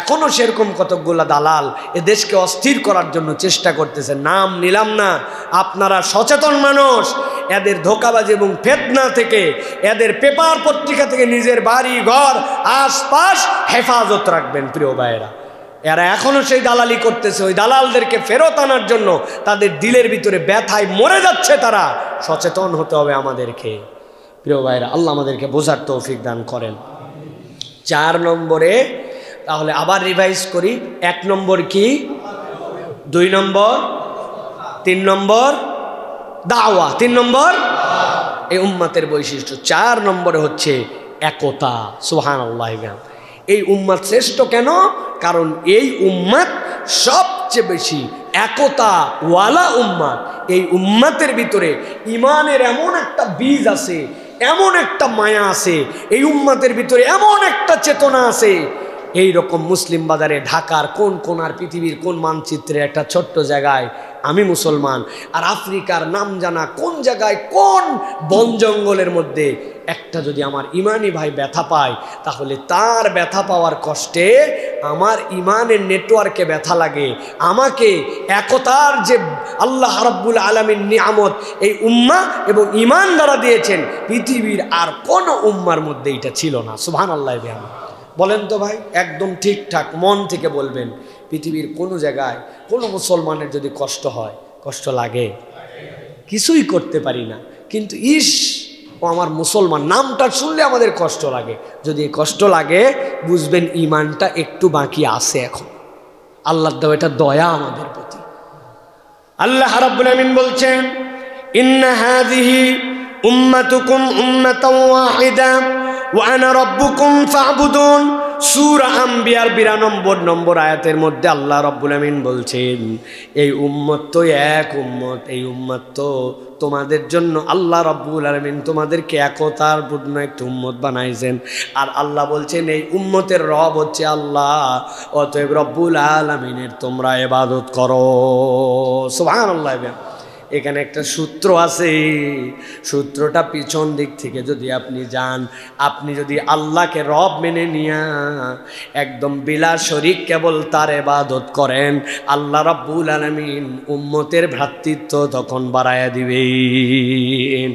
এখনো সেরকম কতকগুলা দালাল এদেশকে অস্থির করার জন্য চেষ্টা করতেছে। নাম নিলাম না, আপনারা সচেতন মানুষ, এদের ধোঁকাবাজি এবং ফিতনা থেকে, এদের পেপার পত্রিকা থেকে নিজের বাড়ি ঘর আশপাশ হেফাজত রাখবেন প্রিয় ভাইয়েরা। এরা এখনো সেই দালালি করতেছে। ওই দালালদেরকে ফেরত আনার জন্য তাদের দিলের ভিতরে ব্যথায় মরে যাচ্ছে তারা। সচেতন হতে হবে আমাদেরকে। প্রিয় ভাইরা, আল্লাহ আমাদেরকে বোঝার তৌফিক দান করেন। 4 নম্বরে তাহলে আবার রিভাইজ করি, 1 নম্বর কি, 2 নম্বর, 3 নম্বর দাওয়া, 3 নম্বর এই উম্মতের বৈশিষ্ট্য, 4 নম্বরে হচ্ছে একতা। সুবহানাল্লাহ। এই উম্মত শ্রেষ্ঠ কেন? কারণ এই উম্মত সবচেয়ে বেশি একতা ওয়ালা উম্মত। এই উম্মতের ভিতরে ইমানের এমন একটা বীজ আছে, এমন একটা মায়া আছে, এই উম্মতের ভিতরে এমন একটা চেতনা আছে। এই রকম মুসলিম বাজারে ঢাকার কোন কোনার, পৃথিবীর কোন মানচিত্রে একটা ছোট্ট জায়গায় আমি মুসলমান, আর আফ্রিকার নাম জানা কোন জায়গায়, কোন বন জঙ্গলের মধ্যে একটা যদি আমার ইমানি ভাই ব্যথা পায়, তাহলে তার ব্যথা পাওয়ার কষ্টে আমার ইমানের নেটওয়ার্কে ব্যথা লাগে। আমাকে একতার যে আল্লাহ রাব্বুল আলামিন নিয়ামত এই উম্মাহ এবং ইমান দ্বারা দিয়েছেন, পৃথিবীর আর কোন উম্মার মধ্যে এটা ছিল না। সুবহানাল্লাহ। বলেন তো ভাই, একদম ঠিকঠাক মন থেকে বলবেন, পৃথিবীর কোনো জায়গায় কোনো মুসলমানের যদি কষ্ট হয়, কষ্ট লাগে? কিছুই করতে পারি না, কিন্তু ইস ও আমার মুসলমান নামটা শুনলে আমাদের কষ্ট লাগে। যদি কষ্ট লাগে, বুঝবেন ইমানটা একটু বাকি আছে এখন। আল্লাহর দেওয়া এটা দয়া আমাদের প্রতি। আল্লাহ রাব্বুল আমিন বলছেন, ইন্না হাযিহি উম্মাতুকুম উম্মাতান ওয়াহিদা ওয়া আনা রাব্বুকুম ফা'বুদুন। সূরা আম্বিয়ার 92 নম্বর আয়াতের মধ্যে আল্লাহ রাব্বুল আমিন বলছেন, এই উম্মত তো এক উম্মত, এই উম্মত তো তোমাদের জন্য আল্লাহ রাব্বুল আলামিন তোমাদেরকে একতার পূর্ণ একটা উম্মত বানাইছেন। আর আল্লাহ বলছেন এই উম্মতের রব হচ্ছে আল্লাহ, অতএব রব্বুল আলামিনের তোমরা ইবাদত করো। সুবহানাল্লাহ। এখানে একটা সূত্র আছে, সূত্রটা পিছন দিক থেকে যদি আপনি যান, আপনি যদি আল্লাহকে রব মেনে নিয়া একদম বিলা শরীক কেবল তার ইবাদত করেন, আল্লাহ রাব্বুল আলামিন উম্মতের ভ্রাতৃত্ব তখন বাড়ায়া দিবেন।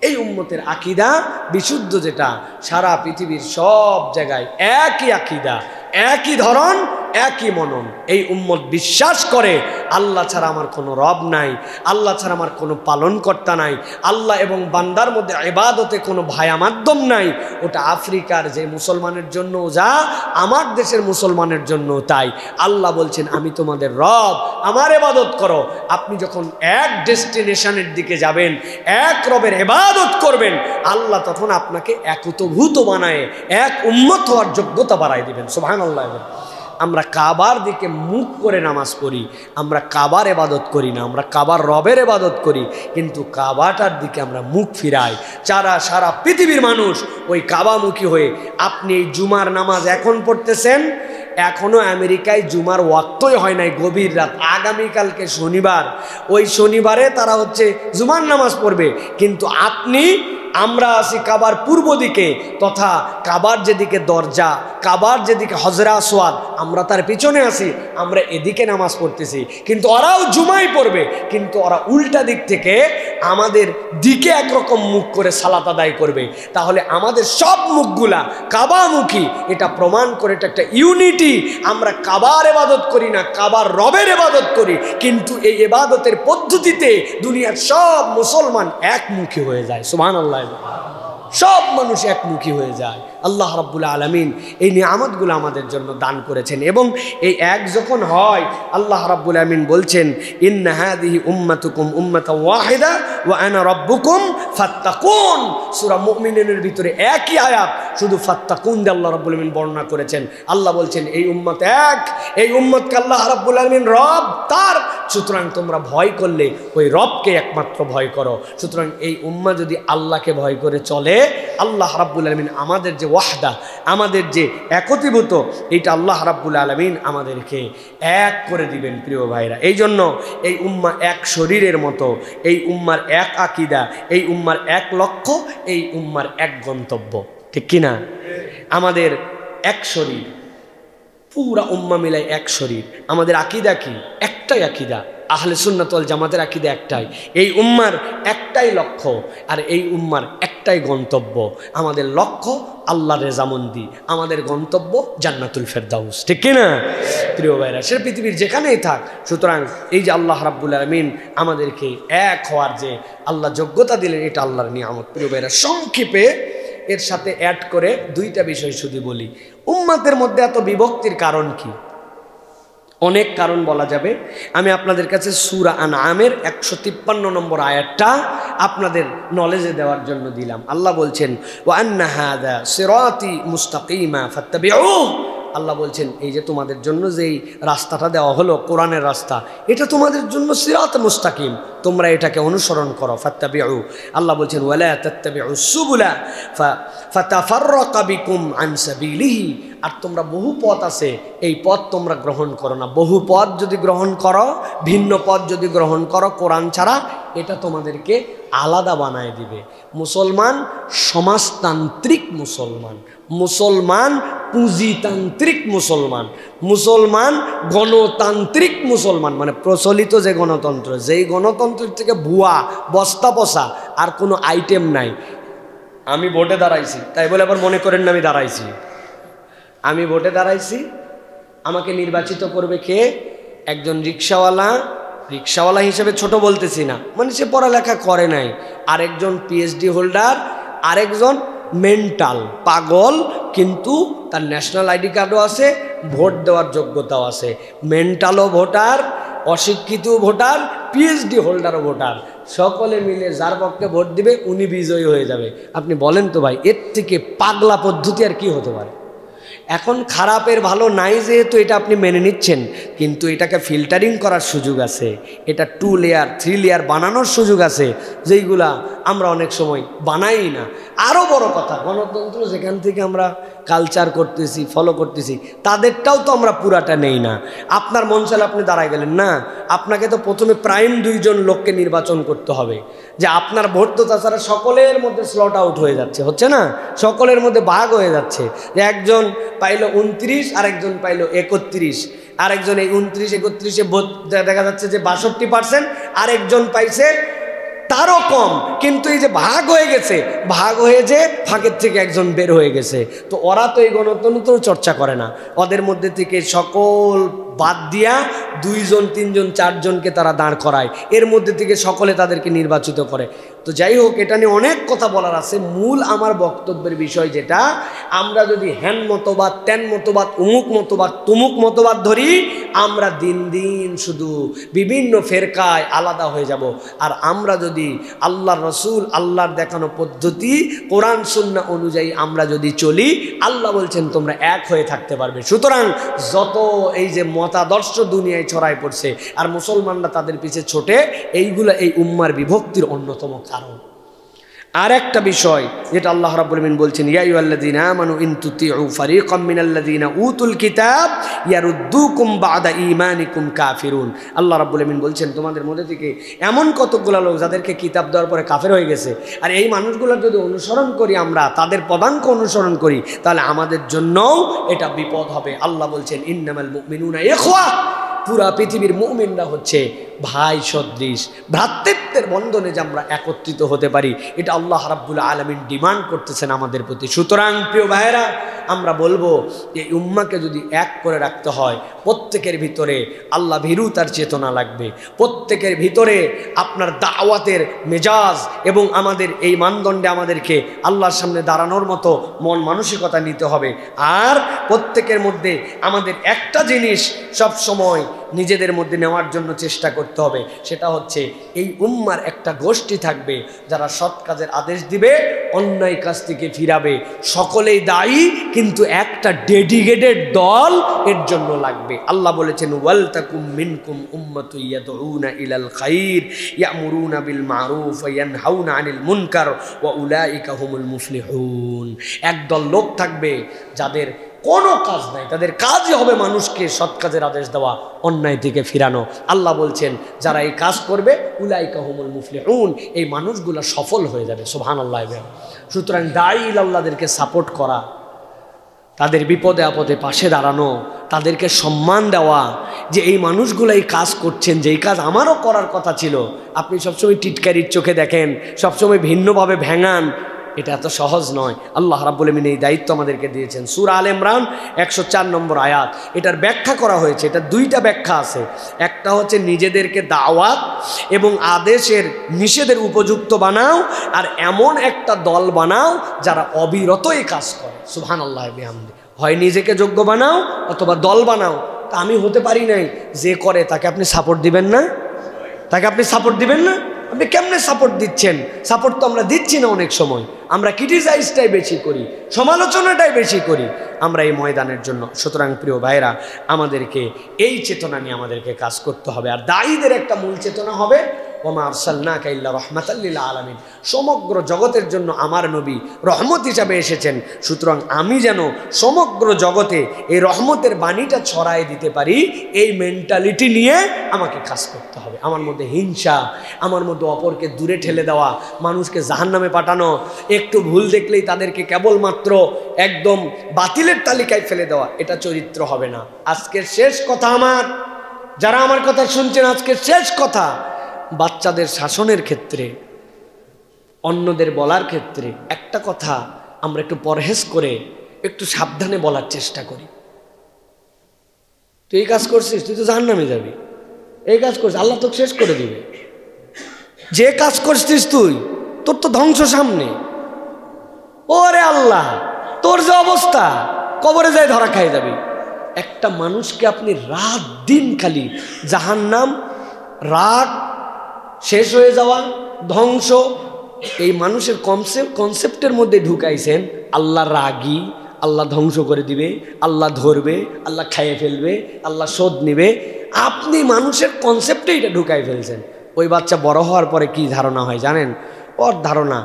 এই উম্মতের আকীদা বিশুদ্ধ, যেটা সারা পৃথিবীর সব জায়গায় একই আকীদা, একই ধরন, একই মনন। এই উম্মত বিশ্বাস করে আল্লাহ ছাড়া আমার কোনো রব নাই, আল্লাহ ছাড়া আমার কোনো পালনকর্তা নাই, আল্লাহ এবং বান্দার মধ্যে ইবাদতে কোনো ভায়া মাধ্যম নাই। ওটা আফ্রিকার যে মুসলমানের জন্য যা, আমার দেশের মুসলমানের জন্য তাই। আল্লাহ বলছেন আমি তোমাদের রব, আমার ইবাদত করো। আপনি যখন এক ডেস্টিনেশনের দিকে যাবেন, এক রবের ইবাদত করবেন, আল্লাহ তখন আপনাকে একীভূত বানায় এক উম্মত হওয়ার যোগ্যতা বাড়ায় দিবেন। সুবহানাল্লাহ। আমরা কাবার দিকে মুখ করে নামাজ পড়ি, আমরা কাবার ইবাদত করি না, আমরা কাবার রবের ইবাদত করি, কিন্তু কাবাটার দিকে আমরা মুখ ফিরাই। সারা পৃথিবীর মানুষ ওই কাবামুখী হয়ে, আপনি এই জুমার নামাজ এখন পড়তেছেন, এখনো আমেরিকায় জুমার ওয়াক্তই হয় নাই, গভীর রাত, আগামীকালকে শনিবার, ওই শনিবারে তারা হচ্ছে জুমার নামাজ পড়বে, কিন্তু আমরা আছি কাবার পূর্ব দিকে, তথা কাবার যেদিকে দরজা, কাবার যেদিকে হজরা আসওয়াদ, আমরা তার পিছনে আছি, আমরা এদিকে নামাজ পড়তেছি, কিন্তু ওরাও জুমাই পড়বে, কিন্তু ওরা উল্টা দিক থেকে আমাদের দিকে একরকম মুখ করে সালাত আদায় করবে। তাহলে আমাদের সব মুখগুলা কাবামুখী, এটা প্রমাণ করে এটা একটা ইউনিটি। আমরা কাবার ইবাদত করি না, কাবার রবের ইবাদত করি, কিন্তু এই ইবাদতের পদ্ধতিতে দুনিয়ার সব মুসলমান একমুখী হয়ে যায়। সুবহানাল্লাহ। সব মানুষ একমুখী হয়ে যায়। আল্লাহ রাব্বুল আলামিন এই নিয়ামতগুলো আমাদের জন্য দান করেছেন, এবং এই এক যখন হয়, আল্লাহ রাব্বুল আলামিন বলছেন, ইন্না হাযিহি উম্মাতুকুম উম্মাতান ওয়াহিদা ওয়া আনা রাব্বুকুম ফাত্তাকুন। সূরা মুমিনুনের ভিতরে একই আয়াত, শুধু ফাত্তাকুন দিয়ে আল্লাহ রাব্বুল আলামিন বর্ণনা করেছেন। আল্লাহ বলছেন এই উম্মত এক, এই উম্মতকে আল্লাহ রাব্বুল আলামিন রব তার, সুতরাং তোমরা ভয় করলে ওই রবকে একমাত্র ভয় করো। সুতরাং এই উম্মাহ যদি আল্লাহকে ভয় করে চলে, আল্লাহ রাব্বুল আলামিন আমাদের যে ওয়াহদা, আমাদের যে একীভূত, এটা আল্লাহ রাব্বুল আলামিন আমাদেরকে এক করে দিবেন। প্রিয় ভাইরা, এই জন্য এই উম্মাহ এক শরীরের মতো, এই উম্মার এক আকীদা, এই উম্মার এক লক্ষ্য, এই উম্মার এক গন্তব্য, ঠিক কিনা? আমাদের এক শরীর, পুরা উম্মাহ মিলাই এক শরীর। আমাদের আকীদা কি? একটাই আকীদা, আহলে সুন্নাত ওয়াল জামাতের আকীদা একটাই। এই উম্মার একটাই লক্ষ্য, আর এই উম্মার একটাই গন্তব্য, আমাদের লক্ষ্য আল্লাহর রেজামন্দি, আমাদের গন্তব্য জান্নাতুল ফেরদাউস, ঠিক কিনা প্রিয় ভাইরা? সে পৃথিবীর যেখানেই থাক। সুতরাং এই যে আল্লাহ রাব্বুল আলামিন আমাদেরকে এক হওয়ার যে আল্লাহ যোগ্যতা দিলেন, এটা আল্লাহর নিয়ামত। প্রিয় ভাইরা, সংক্ষেপে এর সাথে অ্যাড করে দুইটা বিষয় শুধু বলি। উম্মাতের মধ্যে এত বিভক্তির কারণ কি? অনেক কারণ বলা যাবে। আমি আপনাদের কাছে সূরা আনআমের 153 নম্বর আয়াতটা আপনাদের নলেজে দেওয়ার জন্য দিলাম। আল্লাহ বলছেন, ওয়া আন্না হাযা সিরাতি মুস্তাকিমা ফাত্তাবিউহু। আল্লাহ বলছেন, এই যে তোমাদের জন্য যেই রাস্তাটা দেওয়া হলো, কোরআনের রাস্তা, এটা তোমাদের জন্য সিরাত মুস্তাকিম, তোমরা এটাকে অনুসরণ করো। ফাত্তাবিউ, আল্লাহ বলছেন, ওয়ালা তাত্তাবিউস সুবুলা ফাতাফাররাকা বিকুম আন সাবিলিহি। আর তোমরা বহু পথ আছে, এই পথ তোমরা গ্রহণ করো না। বহু পথ যদি গ্রহণ করো, ভিন্ন পথ যদি গ্রহণ করো কোরআন ছাড়া, এটা তোমাদেরকে আলাদা বানায় দিবে। মুসলমান সমাজতান্ত্রিক মুসলমান, মুসলমান পুঁজিতান্ত্রিক মুসলমান, মুসলমান গণতান্ত্রিক মুসলমান, মানে প্রচলিত যে গণতন্ত্র, যেই গণতন্ত্রের থেকে ভুয়া বস্তা পচা আর কোনো আইটেম নাই। আমি ভোটে দাঁড়াইছি তাই বলে আবার মনে করেন না আমি দাঁড়াইছি। আমি ভোটে দাঁড়াইছি, আমাকে নির্বাচিত করবে কে? একজন রিক্সাওয়ালা, রিক্সাওয়ালা হিসেবে ছোট বলতেছি না, মানে সে পড়ালেখা করে নাই। আরেকজন পিএইচডি হোল্ডার, আরেকজন মেন্টাল পাগল, কিন্তু তার ন্যাশনাল আইডি কার্ডও আছে, ভোট দেওয়ার যোগ্যতাও আছে। মেন্টালও ভোটার, অশিক্ষিত ভোটার, পিএইচডি হোল্ডারও ভোটার, সকলে মিলে যার পক্ষে ভোট দিবে উনি বিজয়ী হয়ে যাবে। আপনি বলেন তো ভাই, এর থেকে পাগলা পদ্ধতি আর কি হতে পারে? এখন খারাপের ভালো নাই যেহেতু এটা আপনি মেনে নিচ্ছেন, কিন্তু এটাকে ফিল্টারিং করার সুযোগ আছে, এটা 2 লেয়ার 3 লেয়ার বানানোর সুযোগ আছে, যেইগুলা আমরা অনেক সময় বানাই না। আরও বড় কথা, গণতন্ত্র যেখান থেকে আমরা কালচার করতেছি, ফলো করতেছি, তাদেরটাও তো আমরা পুরাটা নেই না। আপনার মন চাইলে আপনি দাঁড়ায় গেলেন না, আপনাকে তো প্রথমে প্রাইম 2 জন লোককে নির্বাচন করতে হবে, যে আপনার ভোট তো তাছাড়া সকলের মধ্যে স্লট আউট হয়ে যাচ্ছে, হচ্ছে না? সকলের মধ্যে ভাগ হয়ে যাচ্ছে, যে একজন পাইলো 29, আরেকজন পাইলো 31, আরেকজন এই 29-31-এ ভোট দেখা যাচ্ছে যে 62%, আরেকজন পাইছে তারও কম, কিন্তু এই যে ভাগ হয়ে গেছে, ভাগ হয়ে যে ফাঁকের থেকে একজন বের হয়ে গেছে, তো ওরা তো এই গণতন্ত্র চর্চা করে না। ওদের মধ্যে থেকে সকল বাদ দিয়া 2 জন 3 জন 4 জনকে তারা দাঁড় করায়, এর মধ্যে থেকে সকলে তাদেরকে নির্বাচিত করে। তো যাই হোক, এটা নিয়ে অনেক কথা বলার আছে। মূল আমার বক্তব্যের বিষয় যেটা, আমরা যদি হ্যান মতবাদ, ত্যান মতবাদ, অমুক মতবাদ, তুমুক মতবাদ ধরি, আমরা দিন দিন শুধু বিভিন্ন ফেরকায় আলাদা হয়ে যাব। আর আমরা যদি আল্লাহর রসুল, আল্লাহর দেখানো পদ্ধতি, কোরআন সুন্নাহ অনুযায়ী আমরা যদি চলি, আল্লাহ বলছেন তোমরা এক হয়ে থাকতে পারবে। সুতরাং যত এই যে মতাদর্শ দুনিয়ায় ছড়ায় পড়ছে আর মুসলমানরা তাদের পিছে ছোটে, এইগুলো এই উম্মার বিভক্তির অন্যতম কারণ। আর একটা বিষয় যেটা আল্লাহ রাব্বুল আলামিন বলছেন, ইয়া আইয়ুহাল্লাযীনা আমানু ইন তুতিউ ফারীকাম মিনাল্লাযীনা উতুল কিতাব ইয়ারুদ্দুকুম বা'দা ঈমানিকুম কাফিরুন। আল্লাহ রাব্বুল আলামিন বলছেন, তোমাদের মধ্যে থেকে এমন কতগুলো লোক যাদেরকে কিতাব দেওয়ার পরে কাফের হয়ে গেছে, আর এই মানুষগুলোর যদি অনুসরণ করি আমরা, তাদের পদাঙ্ক অনুসরণ করি, তাহলে আমাদের জন্যও এটা বিপদ হবে। আল্লাহ বলছেন, ইন্নামাল মুমিনুনা ইখওয়া, পুরা পৃথিবীর মুমিনরা হচ্ছে ভাই সদৃশ, ভ্রাতৃত্বের বন্ধনে যে আমরা একত্রিত হতে পারি, এটা আল্লাহ রাব্বুল আলামিন ডিমান্ড করতেছেন আমাদের প্রতি। সুতরাং প্রিয় ভাইয়েরা, আমরা বলবো এই উম্মাকে যদি এক করে রাখতে হয়, প্রত্যেকের ভিতরে আল্লাহ ভীরুতার চেতনা লাগবে, প্রত্যেকের ভিতরে আপনার দাওয়াতের মেজাজ এবং আমাদের এই মানদণ্ডে আমাদেরকে আল্লাহর সামনে দাঁড়ানোর মতো মন মানসিকতা নিতে হবে। আর প্রত্যেকের মধ্যে আমাদের একটা জিনিস সব সময় নিজেদের মধ্যে নেওয়ার জন্য চেষ্টা করতে হবে, সেটা হচ্ছে এই উম্মার একটা গোষ্ঠী থাকবে যারা সৎ কাজের আদেশ দিবে, অন্যায় কাজ থেকে ফিরাবে। সকলেই দায়ী, কিন্তু একটা ডেডিকেটেড দল এর জন্য লাগবে। আল্লাহ বলেছেন, ওয়াল তাকুম মিনকুম উম্মাতুন ইয়াদউনা ইলাল খাইর ইয়ামুরুনা বিল মারুফ ওয়া ইয়ানহাউনা আনিল মুনকার ওয়া উলাইকা হুমুল মুফলিহুন। একদল লোক থাকবে যাদের কোনো কাজ নাই, তাদের কাজই হবে মানুষকে সৎ কাজের আদেশ দেওয়া, অন্যায় থেকে ফিরানো। আল্লাহ বলছেন, যারা এই কাজ করবে উলাইকা হুমুল মুফলিহুন, এই মানুষগুলো সফল হয়ে যাবে। সুবহানাল্লাহ। সুতরাং দায়ী আল্লাহদেরকে সাপোর্ট করা, তাদের বিপদে আপদে পাশে দাঁড়ানো, তাদেরকে সম্মান দেওয়া, যে এই মানুষগুলো এই কাজ করছেন, যেই কাজ আমারও করার কথা ছিল। আপনি সবসময় টিটকারির চোখে দেখেন, সবসময় ভিন্নভাবে ভেঙান, এটা এত সহজ নয়। আল্লাহ রাব্বুল আমিন এই দায়িত্ব আমাদেরকে দিয়েছেন। সূরা আলে ইমরান 104 নম্বর আয়াত, এটার ব্যাখ্যা করা হয়েছে। এটা দুইটা ব্যাখ্যা আছে। একটা হচ্ছে নিজেদেরকে দাওয়াত এবং আদেশের নিষেধের উপযুক্ত বানাও, আর এমন একটা দল বানাও যারা অবিরত এই কাজ করে। সুবহানাল্লাহ বিহামদি। হয় নিজেকে যোগ্য বানাও অথবা দল বানাও। তা আমি হতে পারি নাই, যে করে তাকে আপনি সাপোর্ট দিবেন না? তাকে আপনি সাপোর্ট দিবেন না? আপনি কেমনে সাপোর্ট দিচ্ছেন? সাপোর্ট তো আমরা দিচ্ছি না। অনেক সময় আমরা ক্রিটিসাইজটাই বেশি করি, সমালোচনাটাই বেশি করি আমরা এই ময়দানের জন্য। সুতরাং প্রিয় ভাইরা, আমাদেরকে এই চেতনা নিয়ে আমাদেরকে কাজ করতে হবে। আর দায়ীদের একটা মূল চেতনা হবে ওমা আরসালনাকা ইল্লা রাহমাতাল লিল আলামিন, সমগ্র জগতের জন্য আমার নবী রহমত হিসাবে এসেছেন। সুতরাং আমি যেন সমগ্র জগতে এই রহমতের বাণীটা ছড়ায় দিতে পারি, এই মেন্টালিটি নিয়ে আমাকে কাজ করতে হবে। আমার মধ্যে হিংসা, আমার মধ্যে অপরকে দূরে ঠেলে দেওয়া, মানুষকে জাহান্নামে পাঠানো, একটু ভুল দেখলেই তাদেরকে কেবলমাত্র একদম বাতিলের তালিকায় ফেলে দেওয়া, এটা চরিত্র হবে না। আজকের শেষ কথা, আমার যারা আমার কথা শুনছেন, আজকের শেষ কথা, বাচ্চাদের শাসনের ক্ষেত্রে, অন্যদের বলার ক্ষেত্রে একটা কথা আমরা একটু পরহেজ করে একটু সাবধানে বলার চেষ্টা করি। তুই এই কাজ করছিস, তুই তো জাহান্নামে যাবি। এই কাজ করছিস, আল্লাহ তোকে শেষ করে দিবে। যে কাজ করছিস তুই, তোর তো ধ্বংস সামনে। ওরে আল্লাহ, তোর যে অবস্থা, কবরে যায় ধরা খাই যাবি। একটা মানুষকে আপনি রাত দিন খালি জাহান্নাম, রাগ, শেষ হয়ে যাওয়া, ধ্বংস, এই মানুষের কনসেপ্টের মধ্যে ঢুকাইছেন। আল্লাহ রাগী, আল্লাহ ধ্বংস করে দিবে, আল্লাহ ধরবে, আল্লাহ খাইয়ে ফেলবে, আল্লাহ শোধ নিবে। আপনি মানুষের কনসেপ্টে এটা ঢুকাই ফেলছেন। ওই বাচ্চা বড় হওয়ার পরে কি ধারণা হয় জানেন? ওর ধারণা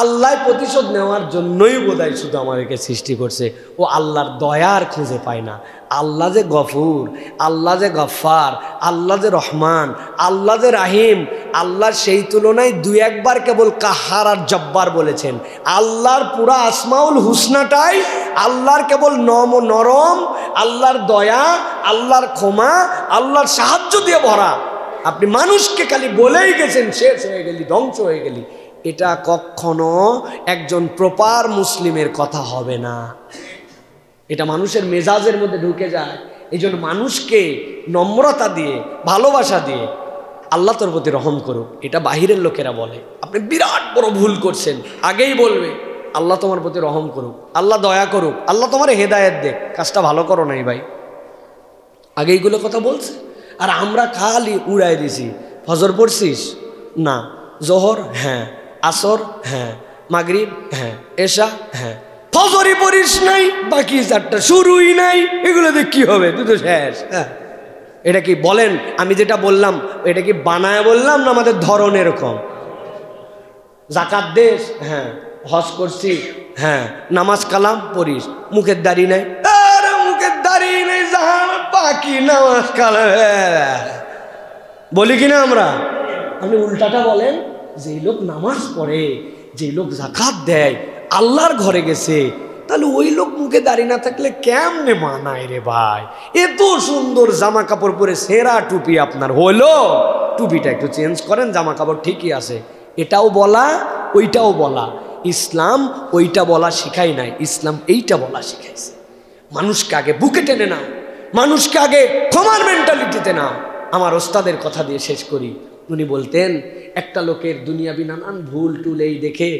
আল্লাহ প্রতিশোধ নেওয়ার জন্যই বোধহয় শুধু আমাদেরকে সৃষ্টি করছে। ও আল্লাহর দয়ার খুঁজে পায় না। আল্লাহ যে গফুর, আল্লাহ যে গফফার, আল্লাহ যে রহমান, আল্লাহ যে রাহিম, আল্লাহ সেই তুলনায় দুই একবার কেবল কাহার আর জব্বার বলেছেন। আল্লাহর পুরা আসমাউল হুসনাটাই আল্লাহর কেবল নরম, আল্লাহর দয়া, আল্লাহর ক্ষমা, আল্লাহর সাহায্য দিয়ে ভরা। আপনি মানুষকে খালি বলেই গেছেন শেষ হয়ে গেলি, ধ্বংস হয়ে গেলি, এটা কখনো একজন প্রপার মুসলিমের কথা হবে না। এটা মানুষের মেজাজের মধ্যে ঢুকে যায়। এই জন্য মানুষকে নম্রতা দিয়ে, ভালোবাসা দিয়ে, আল্লাহ তোর প্রতি রহম করুক, এটা বাহিরের লোকেরা বলে। আপনি বিরাট বড় ভুল করছেন, আগেই বলবে আল্লাহ তোমার প্রতি রহম করুক, আল্লাহ দয়া করুক, আল্লাহ তোমার হেদায়েত দেখ, কাজটা ভালো করো নাই ভাই, আগে এইগুলো কথা বলছে। আর আমরা খালি উড়াই দিছি। ফজর পড়ছিস না, জোহর হ্যাঁ, আসর হ্যাঁ, মাগরিব হ্যাঁ, এশা হ্যাঁ, ফজরই পড়িস নাই, বাকি চারটা শুরুই নাই, এগুলোতে কি হবে? তুই তো শেষ। হ্যাঁ, এটা কি বলেন? আমি যেটা বললাম এটা কি বানায় বললাম না আমাদের ধরন এরকম? জাকাত দেশ হ্যাঁ, হজ করছি হ্যাঁ, নামাজ কালাম পড়িস, মুখের দাড়ি নাই, আরে মুখের দাড়ি নেই, বাকি নামাজ কালাম বলি কিনা আমরা? আপনি উল্টাটা বলেন, যেই লোক নামাজ পড়ে, যেই লোক জাকাত দেয়, আল্লাহর ঘরে গেছে, তাহলে ওই লোক মুখে দাড়ি না থাকলে কেমনে মানায় রে ভাই? এত সুন্দর জামা কাপড় পরে, সেরা টুপি আপনার হলো, টুপিটা একটু চেঞ্জ করেন, জামা কাপড় ঠিকই আছে। এটাও বলা, ওইটাও বলা। ইসলাম ওইটা বলা শিখাই নাই, ইসলাম এইটা বলা শিখাইছে। মানুষকে আগে বুকে টেনে নাও, মানুষকে আগে ক্ষমার মেন্টালিটিতে নাও। আমার ওস্তাদের কথা দিয়ে শেষ করি। উনি বলতেন, একটা লোকের দুনিয়াবি নানান ভুল টুল এই দেখে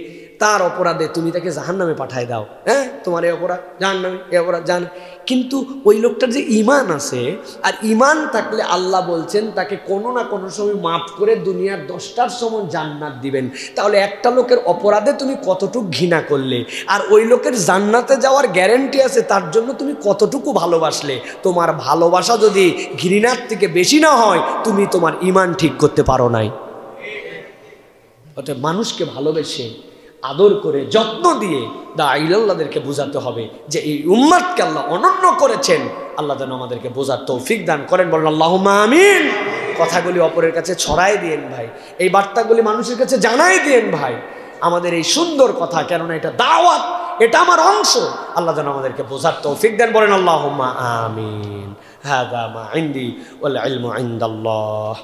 তার অপরাধে তুমি তাকে জাহান্নামে পাঠায় দাও, হ্যাঁ তোমার এই অপরাধ জাহান্নামে, এই অপরাধ জাহান। কিন্তু ওই লোকটার যে ইমান আছে, আর ইমান থাকলে আল্লাহ বলছেন তাকে কোনো না কোনো সময় মাফ করে দুনিয়ার 10টার সময় জান্নাত দিবেন। তাহলে একটা লোকের অপরাধে তুমি কতটুকু ঘৃণা করলে, আর ওই লোকের জান্নাতে যাওয়ার গ্যারেন্টি আছে, তার জন্য তুমি কতটুকু ভালোবাসলে। তোমার ভালোবাসা যদি ঘৃণার থেকে বেশি না হয়, তুমি তোমার ইমান ঠিক করতে পারো নাই। অর্থাৎ মানুষকে ভালোবেসে, আদর করে, যত্ন দিয়ে দাঈলাদেরকে বোঝাতে হবে যে এই উম্মতকে আল্লাহ অনন্য করেছেন। আল্লাহ যেন আমাদেরকে বোঝার তৌফিক দান করেন। বলেন আল্লাহুম্মা আমিন। কথাগুলি অপরের কাছে ছড়াই দিয়েন ভাই, এই বার্তাগুলি মানুষের কাছে জানাই দিয়েন ভাই, আমাদের এই সুন্দর কথা, কেননা এটা দাওয়াত, এটা আমার অংশ। আল্লাহ যেন আমাদেরকে বোঝার তৌফিক দেন। বলেন আল্লাহুম্মা আমিন। হাযা মা ইনদি ওয়াল ইলমু ইনদাল্লাহ।